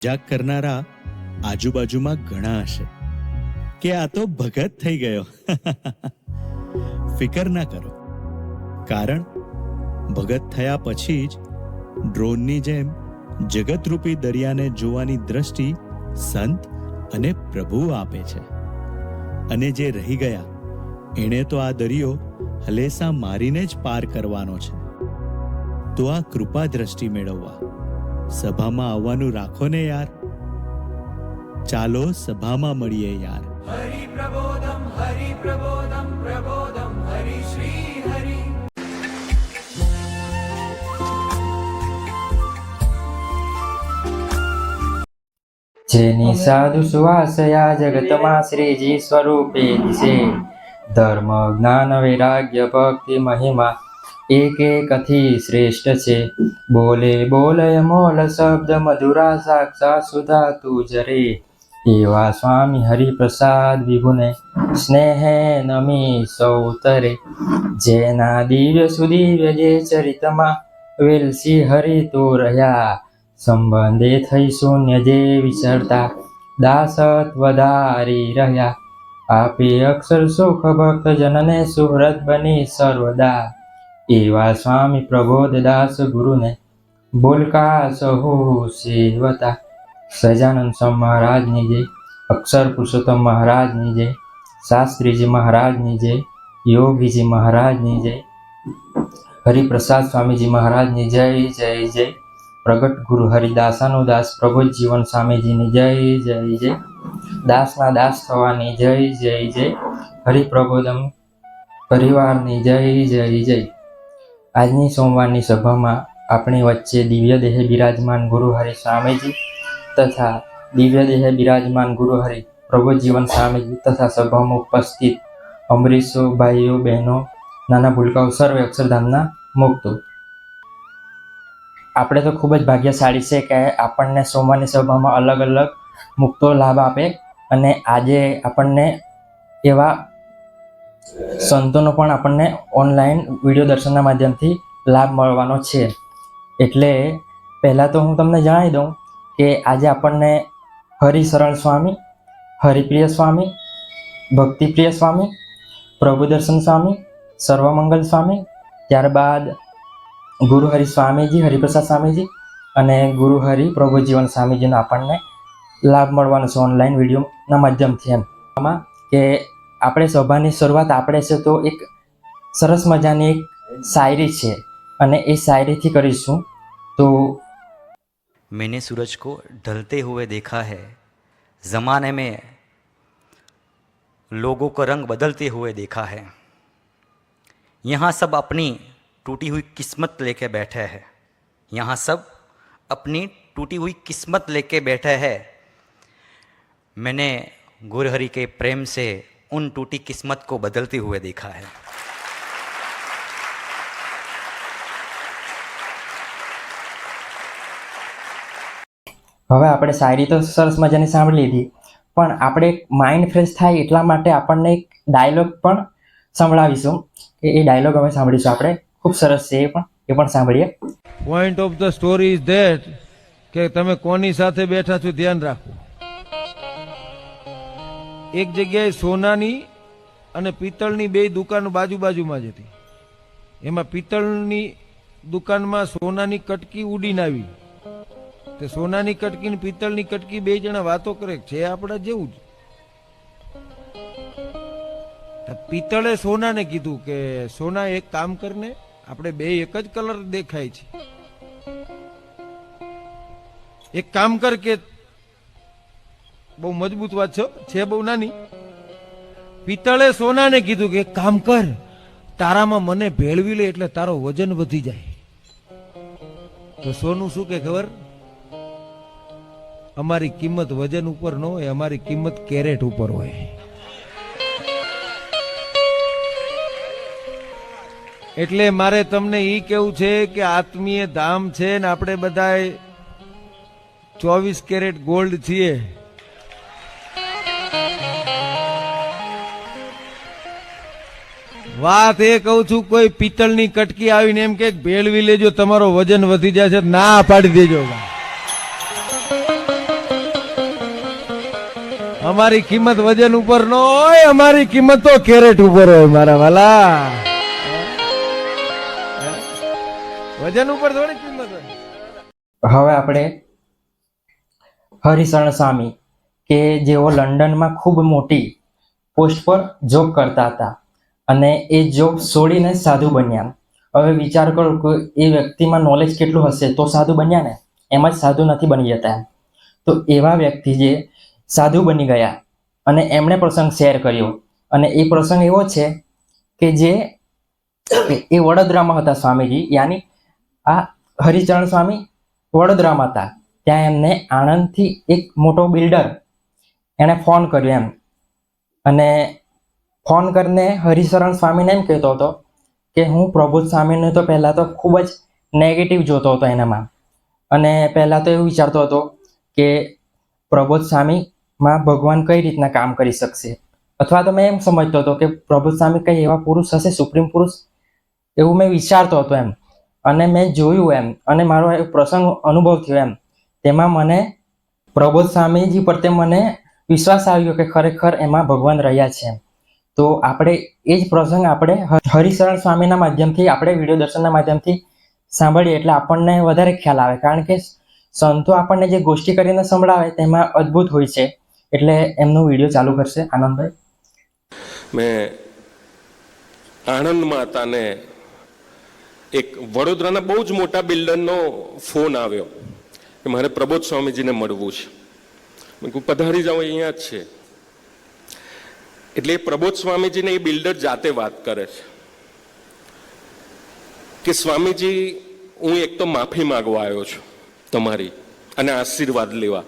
મજાક કરનારા આજુબાજુમાં ઘણા હશે કે આ તો ભગત થઈ ગયો. ફિકર ના કરો, કારણ ભગત થયા પછી જ ડ્રોનની જેમ જગતરૂપી દરિયાને જોવાની દ્રષ્ટિ સંત અને પ્રભુ આપે છે. અને જે રહી ગયા એણે તો આ દરિયો હલેસા મારીને જ પાર કરવાનો છે. તો આ કૃપા દ્રષ્ટિ મેળવવા સભામાં આવવાનું રાખો ને યાર. ચાલો સભામાં મળીએ યાર. હરિ પ્રબોધમ પ્રબોધમ હરિ શ્રી હરિ. જેની સાધુ સુવાસયા જગતમાં શ્રીજી સ્વરૂપે દિશે. ધર્મ જ્ઞાન વૈરાગ્ય ભક્તિ મહિમા એક એકથી શ્રેષ્ઠ છે. બોલે બોલે મોલ શબ્દ મધુરા સાક્ષાત સુધા તું જરે. એવા સ્વામી હરિપ્રસાદ વિભુને સ્નેહે નમી સૌતરે. જેના દિવ્ય સુદિવ્ય જે ચરિતમાં વેલસી હરિ તો રહ્યા. સંબંધે થઈ શૂન્ય જે વિચરતા દાસત વધારી રહ્યા. આપે અક્ષર સુખ ભક્ત જનને સુહૃદ બની સર્વદા. એવા સ્વામી પ્રબોધદાસ ગુરુને બોલકા સહુ સેવતા. સજાનંદ સ્વામી મહારાજની જય, અક્ષર પુરુષોત્તમ મહારાજની જય, શાસ્ત્રીજી મહારાજની જય, યોગીજી મહારાજની જય, હરિપ્રસાદ સ્વામીજી મહારાજની જય જય જય. પ્રગટ ગુરુ હરિદાસાનું દાસ પ્રબોધ જીવન સ્વામીજીની જય જય જય. દાસના દાસ થવાની જય જય જય. હરિપ્રબોધમ પરિવારની જય જય જય. આજની સોમવારની સભામાં આપણી વચ્ચે દિવ્ય દેહે બિરાજમાન ગુરુ હરિ સ્વામીજી તથા દિવ્ય દેહે બિરાજમાન ગુરુ હરિ પ્રબોધ જીવન સ્વામીજી તથા સભામાં ઉપસ્થિત અમરીશો, ભાઈઓ, બહેનો, નાના ભૂલકાઓ સર્વે અક્ષરધામના મુક્તો. આપણે તો ખૂબ જ ભાગ્યશાળી છે કે આપણને સોમવારની સભામાં અલગ અલગ મુક્તો લાભ આપે. અને આજે આપણને એવા સંતોનો પણ આપણને ઓનલાઈન વિડીયો દર્શનના માધ્યમથી લાભ મળવાનો છે. એટલે પહેલાં તો હું તમને જણાવી દઉં કે આજે આપણને હરિશરણ સ્વામી, હરિપ્રિય સ્વામી, ભક્તિપ્રિય સ્વામી, પ્રભુદર્શન સ્વામી, સર્વમંગલ સ્વામી, ત્યારબાદ ગુરુ હરિ સ્વામીજી, હરિપ્રસાદ સ્વામીજી અને ગુરુ હરિ પ્રભુજીવન સ્વામીજીનો આપણને લાભ મળવાનો છે ઓનલાઈન વિડીયોના માધ્યમથી. એમાં કે આપણે સભાની શરૂઆત આપણે છે તો એક સરસ મજાની એક શાયરી છે અને એ શાયરીથી કરીશું. તો मैंने सूरज को ढलते हुए देखा है, ज़माने में लोगों का रंग बदलते हुए देखा है. यहाँ सब अपनी टूटी हुई किस्मत लेके बैठे हैं. यहाँ सब अपनी टूटी हुई किस्मत लेके बैठे हैं. मैंने गुरुहरि के प्रेम से उन टूटी किस्मत को बदलते हुए देखा है. હવે આપણે શાયરી તો સરસ મજાની સાંભળી લીધી, પણ આપણે માઇન્ડ ફ્રેશ થાય એટલા માટે આપણને એક ડાયલોગ પણ સંભળાવીશું. કે એ ડાયલોગ અમે સાંભળીશું આપણે. ખૂબ સરસ છે એ પણ સાંભળીએ. Point of the story is that કે તમે કોની સાથે બેઠા છો ધ્યાન રાખો. એક જગ્યાએ સોનાની અને પિત્તળની બે દુકાનો બાજુમાં જ હતી. એમાં પિત્તળની દુકાનમાં સોનાની કટકી ઉડીને આવી. તે સોનાની કટકી ને પિત્તળની કટકી બે જણા વાતો કરે છે આપણા જેવું જ. પિત્તળે સોનાને કીધું કે સોના એક કામ કરને, આપણે બે એક જ કલર દેખાય છે, એક કામ કર કે બહુ મજબૂત વાત છે બહુ નાની. પિત્તળે સોનાને કીધું કે એક કામ કર, તારામાં મને ભેળવી લે એટલે તારો વજન વધી જાય. તો સોનું શું કે ખબર? અમારી કિંમત વજન ઉપર ન હોય, અમારી કિંમત કેરેટ ઉપર હોય. એટલે મારે તમને ઈ કેવું છે કે આત્મીય ધામ છે ને આપણે બધા 24 કેરેટ ગોલ્ડ છીએ. વાત એ કહું છું, કોઈ પિત્તળની કટકી આવીને એમ કે ભેળવી લેજો તમારો વજન વધી જાય છે, ના પાડી દેજો. અમારી કિંમત વજન ઉપર ન હોય, અમારી કિંમત તો કેરેટ ઉપર હોય મારા વાલા. વજન ઉપર થોડી કિંમત હોય. હવે આપણે હરિશરણ સ્વામી કે જેઓ લંડનમાં ખૂબ મોટી પોસ્ટ પર જોબ કરતા હતા અને એ જોબ છોડીને સાધુ બન્યા. હવે વિચાર કરો કે એ વ્યક્તિમાં નોલેજ કેટલું હશે તો સાધુ બન્યા ને, એમ જ સાધુ નથી બની જતા. તો એવા વ્યક્તિ જે સાધુ બની ગયા અને એમણે પ્રસંગ શેર કર્યો, અને એ પ્રસંગ એવો છે કે જે એ વડોદરામાં હતા સ્વામીજી, યાની આ હરિચરણ સ્વામી વડોદરામાં હતા. ત્યાં એમને આણંદથી એક મોટો બિલ્ડર એણે ફોન કર્યો એમ, અને ફોન કરીને હરિશરણ સ્વામીને એમ કહેતો હતો કે હું પ્રબોધ સ્વામીને તો પહેલાં તો ખૂબ જ નેગેટિવ જોતો હતો એનામાં, અને પહેલાં તો એવું વિચારતો હતો કે પ્રબોધ સ્વામીમાં ભગવાન કઈ રીતના કામ કરી શકશે, અથવા તો મેં એમ સમજતો હતો કે પ્રબોધ સ્વામી કંઈ એવા પુરુષ હશે, સુપ્રીમ પુરુષ, એવું મેં વિચારતો હતો એમ. અને મેં જોયું એમ, અને મારો એક પ્રસંગ અનુભવ થયો એમ, તેમાં મને પ્રબોધ સ્વામીજી પ્રત્યે મને વિશ્વાસ આવ્યો કે ખરેખર એમાં ભગવાન રહ્યા છે એમ. તો આપણે એ જ પ્રસંગ આપણે હરિશરણ સ્વામીના માધ્યમથી, આપણે વિડીયો દર્શનના માધ્યમથી સાંભળીએ એટલે આપણને વધારે ખ્યાલ આવે, કારણ કે સંતો આપણને જે ગોષ્ઠી કરીને સંભળાવે તેમાં અદ્ભુત હોય છે. એટલે એમનો વિડીયો ચાલુ કરશે આનંદભાઈ. મેં આણંદમાં હતા ને એક વડોદરાના બહુ જ મોટા બિલ્ડરનો ફોન આવ્યો કે મારે પ્રબોધ સ્વામીજીને મળવું છે. મેં કહું પધારી જાઓ, અહીંયા જ છે. એટલે એ પ્રબોધ સ્વામીજીને એ બિલ્ડર જાતે વાત કરે છે કે સ્વામીજી, હું એક તો માફી માંગવા આવ્યો છું તમારી, અને આશીર્વાદ લેવા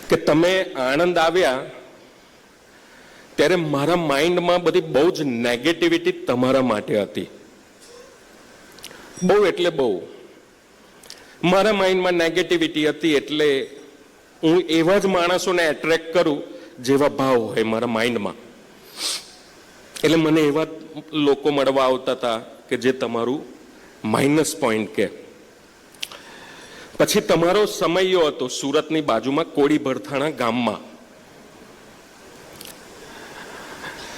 કે તમે આણંદ આવ્યા ત્યારે મારા માઇન્ડમાં બધી બહુ જ નેગેટિવિટી તમારા માટે હતી. બહુ એટલે બહુ મારા માઇન્ડમાં નેગેટિવિટી હતી. એટલે હું એવા જ માણસોને એટ્રેક્ટ કરું જેવા ભાવ હોય મારા માઇન્ડમાં. એટલે મને એવા લોકો મળવા આવતા હતા કે જે તમારું માઇનસ પોઈન્ટ કે. પછી તમારો સમયો હતો સુરતની બાજુમાં કોડી ભરથાણા ગામમાં.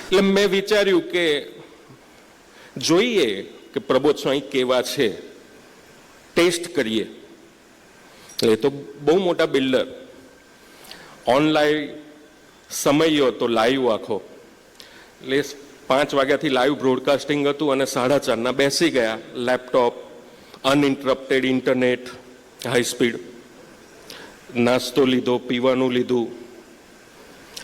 એટલે મેં વિચાર્યું કે જોઈએ કે પ્રબોધ સ્વામી કેવા છે, ટેસ્ટ કરીએ. એટલે એ તો બહુ મોટા બિલ્ડર, ઓનલાઈન સમયો તો લાઈવ આખો. એટલે 5 વાગ્યાથી લાઈવ બ્રોડકાસ્ટિંગ હતું અને 4:30 બેસી ગયા. Laptop, uninterrupted internet, high speed, નાસ્તો લીધો, પીવાનું લીધું,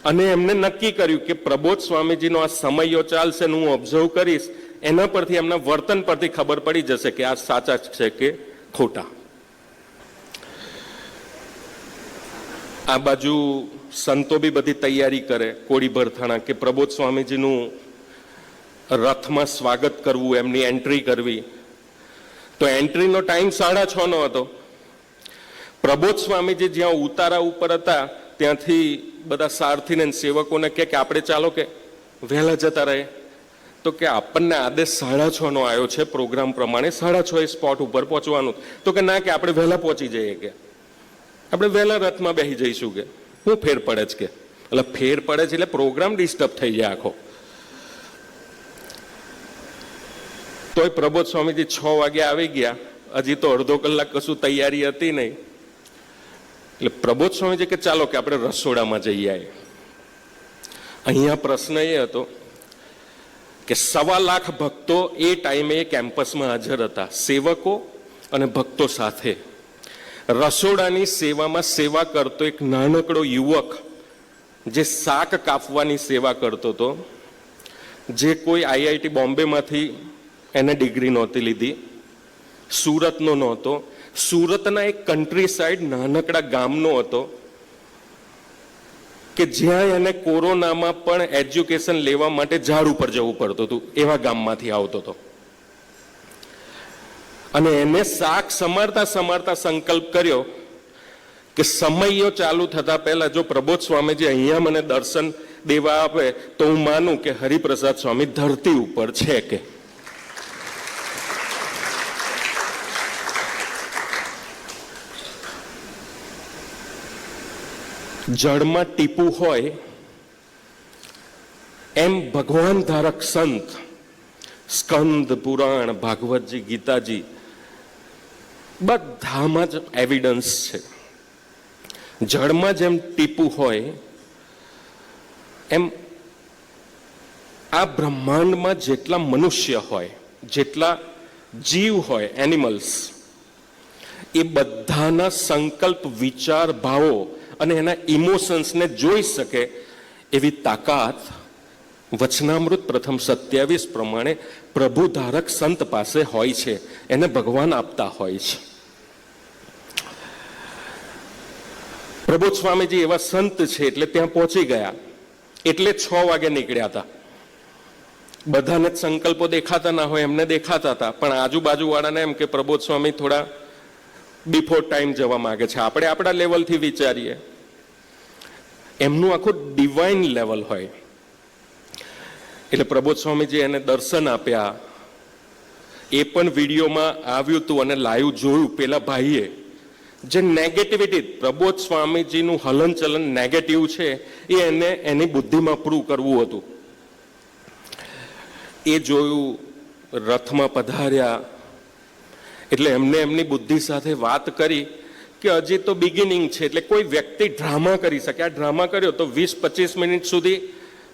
અને એમને નક્કી કર્યું કે પ્રબોધ સ્વામીજીનો આ સમયો ચાલશે ને હું ઓબ્ઝર્વ કરીશ, એના પરથી એમના વર્તન પરથી ખબર પડી જશે કે આ સાચા છે કે ખોટા. આ બાજુ સંતો બી બધી તૈયારી કરે કોડી ભરથાણા કે પ્રબોધ સ્વામીજીનું રથમાં સ્વાગત કરવું, એમની એન્ટ્રી કરવી. તો એન્ટ્રીનો ટાઈમ 6:30 નો હતો. પ્રબોધ સ્વામીજી જ્યાં ઉતારા ઉપર હતા ત્યાંથી બધા સારથીને સેવકોને કે આપણે ચાલો કે વહેલા જતા રહે. તો કે આપણને આદેશ 6:30 નો આવ્યો છે, પ્રોગ્રામ પ્રમાણે 6:30 સ્પોટ ઉપર પહોંચવાનું. તો કે ના, કે આપણે વહેલા પહોંચી જઈએ, કે આપણે વહેલા રથમાં બેસી જઈશું. કે શું ફેર પડે છે? કે એટલે ફેર પડે છે એટલે પ્રોગ્રામ ડિસ્ટર્બ થઈ જાય આખો. તોય પ્રબોધ સ્વામીજી 6 વાગે આવી ગયા. હજી તો અડધો કલાક કશું તૈયારી હતી નહીં. એટલે પ્રબોધ સ્વામીજી કે ચાલો કે આપણે રસોડામાં જઈ આવીએ. અહીંયા પ્રશ્ન એ હતો કે 1.25 લાખ ભક્તો એ ટાઈમે કેમ્પસમાં હાજર હતા, સેવકો અને ભક્તો સાથે. રસોડાની સેવામાં સેવા કરતો એક નાનકડો યુવક જે શાક કાપવાની સેવા કરતો હતો, જે કોઈ આઈઆઈટી બોમ્બેમાંથી એને ડિગ્રી નહોતી લીધી, સુરતનો નહોતો, સુરતના એક કન્ટ્રી સાઈડ નાનકડા ગામનો હતો, કે જ્યાં એને કોરોનામાં પણ એજ્યુકેશન લેવા માટે ઝાડ ઉપર જવું પડતું હતું, એવા ગામમાંથી આવતો હતો. અને એને શાક સમારતા સમારતા સંકલ્પ કર્યો કે સમયો ચાલુ થતા પહેલા જો પ્રબોધ સ્વામીજી અહીંયા મને દર્શન દેવા આપે તો હું માનું કે હરિપ્રસાદ સ્વામી ધરતી ઉપર છે. કે જળમાં ટીપું હોય એમ ભગવાન ધારક સંત સ્કંદ પુરાણ ભાગવતજી ગીતાજી બધામાં જ એવિડન્સ છે. જળમાં જેમ ટીપું હોય એમ આ બ્રહ્માંડમાં જેટલા મનુષ્ય હોય, જેટલા જીવ હોય, એનિમલ્સ, એ બધાના સંકલ્પ, વિચાર, ભાવો અને એના ઇમોશન્સને જોઈ શકે એવી તાકાત વચનામૃત પ્રથમ 27 પ્રમાણે પ્રભુ ધારક સંત પાસે હોય છે. એને ભગવાન આપતા હોય છે. પ્રબોધ સ્વામીજી એવા સંત છે એટલે ત્યાં પહોંચી ગયા. એટલે 6 વાગે નીકળ્યા હતા. બધાને જ સંકલ્પો દેખાતા ના હોય, એમને દેખાતા હતા, પણ આજુબાજુ વાળાને એમ કે પ્રબોધ સ્વામી થોડા બિફોર ટાઈમ જવા માંગે છે. આપણે આપણા લેવલથી વિચારીએ, એમનું આખું ડિવાઇન લેવલ હોય. એટલે પ્રબોધ સ્વામીજી એને દર્શન આપ્યા. એ પણ વિડીયોમાં આવ્યું હતું અને લાઈવ જોયું. પેલા ભાઈએ જે નેગેટિવિટી, પ્રબોધ સ્વામીજીનું હલનચલન નેગેટિવ છે એ એને એની બુદ્ધિમાં પ્રૂવ કરવું હતું. એ જોયું, રથમાં પધાર્યા. એટલે એમને એમની બુદ્ધિ સાથે વાત કરી કે હજી તો બિગિનિંગ છે, એટલે કોઈ વ્યક્તિ ડ્રામા કરી શકે. આ ડ્રામા કર્યો તો 20-25 મિનિટ સુધી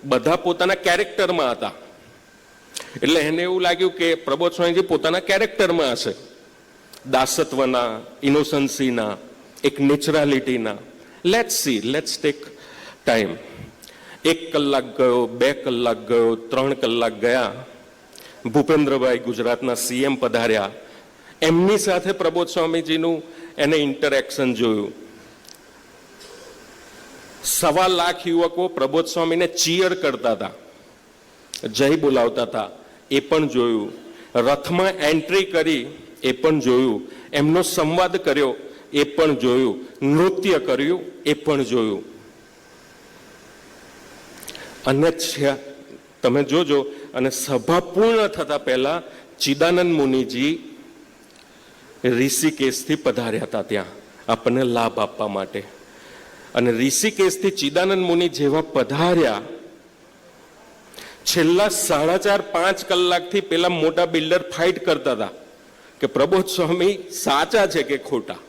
બધા પોતાના કેરેક્ટરમાં હતા. એટલે એને એવું લાગ્યું કે પ્રબોધ સ્વામીજી પોતાના કેરેક્ટરમાં હશે, દાસત્વના, ઇનોસન્સીના, એક નેચરાલિટીના. Let's see, let's take time. 1 કલાક ગયો, 2 કલાક ગયો, 3 કલાક ગયા. ભૂપેન્દ્રભાઈ ગુજરાતના CM પધાર્યા. એમની સાથે પ્રબોધ સ્વામીજીનું એને ઇન્ટરેક્શન જોયું. 1.25 લાખ યુવકો પ્રબોધ સ્વામીને ચીયર કરતા હતા, જય બોલાવતા હતા, એ પણ જોયું. રથમાં એન્ટ્રી કરી એ પણ જોયું. એમનો સંવાદ કર્યો એ પણ જોયું. નૃત્ય કર્યું એ પણ જોયું. અને તમે જોજો, અને સભા પૂર્ણ થતા પહેલા ચિદાનંદ મુનિજી ઋષિકેશથી પધાર્યા હતા ત્યાં આપણને લાભ આપવા માટે. અને ઋષિકેશથી ચિદાનંદ મુનિ જેવા પધાર્યા, છેલ્લા 4.5 કલાકથી પેલા મોટા બિલ્ડર ફાઇટ કરતા હતા કે પ્રબોધ સ્વામી સાચા છે કે ખોટા.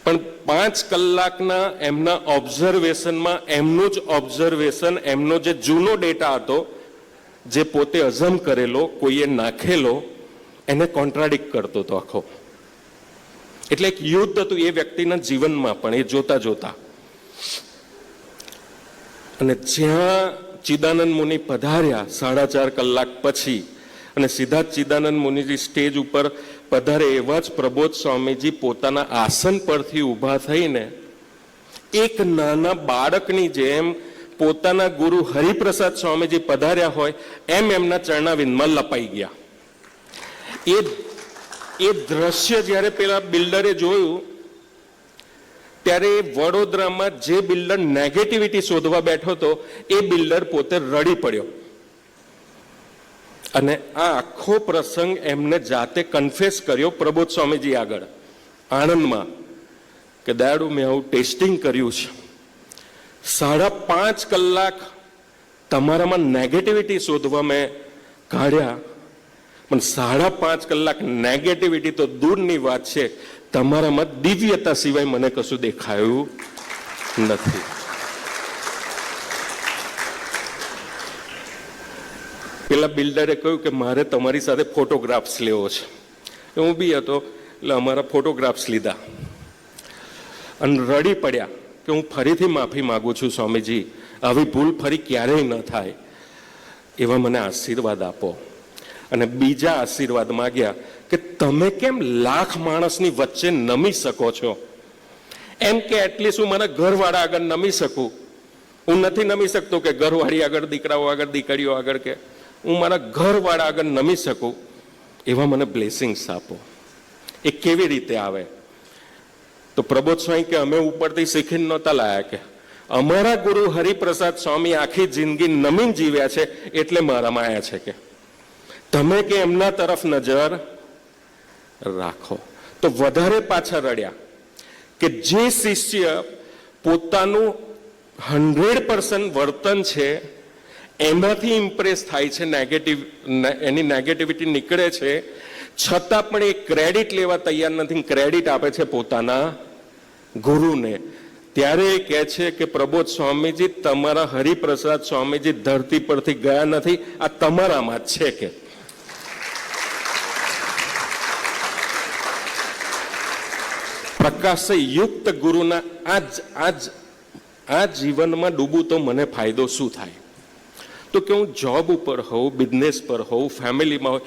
પણ 5 કલાકના એમના ઓબ્ઝર્વેશનમાં એમનું જ ઓબ્ઝર્વેશન, એમનો જે જૂનો ડેટા હતો, જે પોતે અઝમ કરેલો, કોઈએ નાખેલો, એને કોન્ટ્રાડિક્ટ કરતો હતો આખો. એટલે એક યુદ્ધ હતું એ વ્યક્તિના જીવનમાં પણ, એ જોતા જોતા. અને જ્યાં ચિદાનંદ મુનિ પધાર્યા 4.5 કલાક પછી, અને સીધા જ ચિદાનંદ મુનિજી સ્ટેજ ઉપર પધારે, એવા જ પ્રબોધ સ્વામીજી પોતાના આસન પરથી ઊભા થઈને એક નાના બાળકની જેમ પોતાના ગુરુ હરિપ્રસાદ સ્વામીજી પધાર્યા હોય એમ એમના ચરણાવિંદમાં લપાઈ ગયા. એ દ્રશ્ય જ્યારે પેલા બિલ્ડરે જોયું, ત્યારે વડોદરામાં જે બિલ્ડર નેગેટિવિટી શોધવા બેઠો હતો એ બિલ્ડર પોતે રડી પડ્યો. અને આ આખો પ્રસંગ એમને જાતે કન્ફેસ કર્યો પ્રબોધ સ્વામીજી આગળ આણંદમાં કે દયાળુ, મેં આવું ટેસ્ટિંગ કર્યું છે. 5.5 કલાક તમારામાં નેગેટિવિટી શોધવા મેં કાઢ્યા, પણ 5.5 કલાક નેગેટિવિટી તો દૂરની વાત છે, તમારામાં દિવ્યતા સિવાય મને કશું દેખાયું નથી. પેલા બિલ્ડરે કહ્યું કે મારે તમારી સાથે ફોટોગ્રાફ્સ લેવો છે. હું બી હતો એટલે અમારા ફોટોગ્રાફ્સ લીધા અને રડી પડ્યા કે હું ફરીથી માફી માગું છું સ્વામીજી, આવી ભૂલ ફરી ક્યારેય ન થાય, એવા મને આશીર્વાદ આપો. અને બીજા આશીર્વાદ માગ્યા કે તમે કેમ લાખ માણસની વચ્ચે નમી શકો છો, એમ કે એટલીસ્ટ હું મારા ઘરવાળા આગળ નમી શકું. હું નથી નમી શકતો કે ઘરવાળી આગળ, દીકરાઓ આગળ, દીકરીઓ આગળ, કે હું મારા ઘરવાળા આગળ નમી શકું, એવા મને બ્લેસિંગ્સ આપો. એ કેવી રીતે આવે? તો પ્રબોધ સ્વામી કે અમે ઉપરથી શીખીને નહોતા લાયા, કે અમારા ગુરુ હરિપ્રસાદ સ્વામી આખી જિંદગી નમીન જીવ્યા છે એટલે મારામાં આવ્યા છે. કે તમે કે એમના તરફ નજર રાખો. તો વધારે પાછા રડ્યા કે જે શિષ્ય પોતાનું 100% વર્તન છે એમાંથી ઇમ્પ્રેસ થાય છે, એની નેગેટિવિટી નીકળે છે, છતાં પણ એ ક્રેડિટ લેવા તૈયાર નથી, ક્રેડિટ આપે છે પોતાના ગુરુને. ત્યારે એ કહે છે કે પ્રબોધ સ્વામીજી, તમારા હરિપ્રસાદ સ્વામીજી ધરતી પરથી ગયા નથી, આ તમારામાં જ છે. કે પ્રકાશ યુક્ત ગુરુના આ જીવનમાં ડૂબું તો મને ફાયદો શું થાય? તો કે હું જોબ ઉપર હોઉં, બિઝનેસ પર હોઉં, ફેમિલીમાં હોય,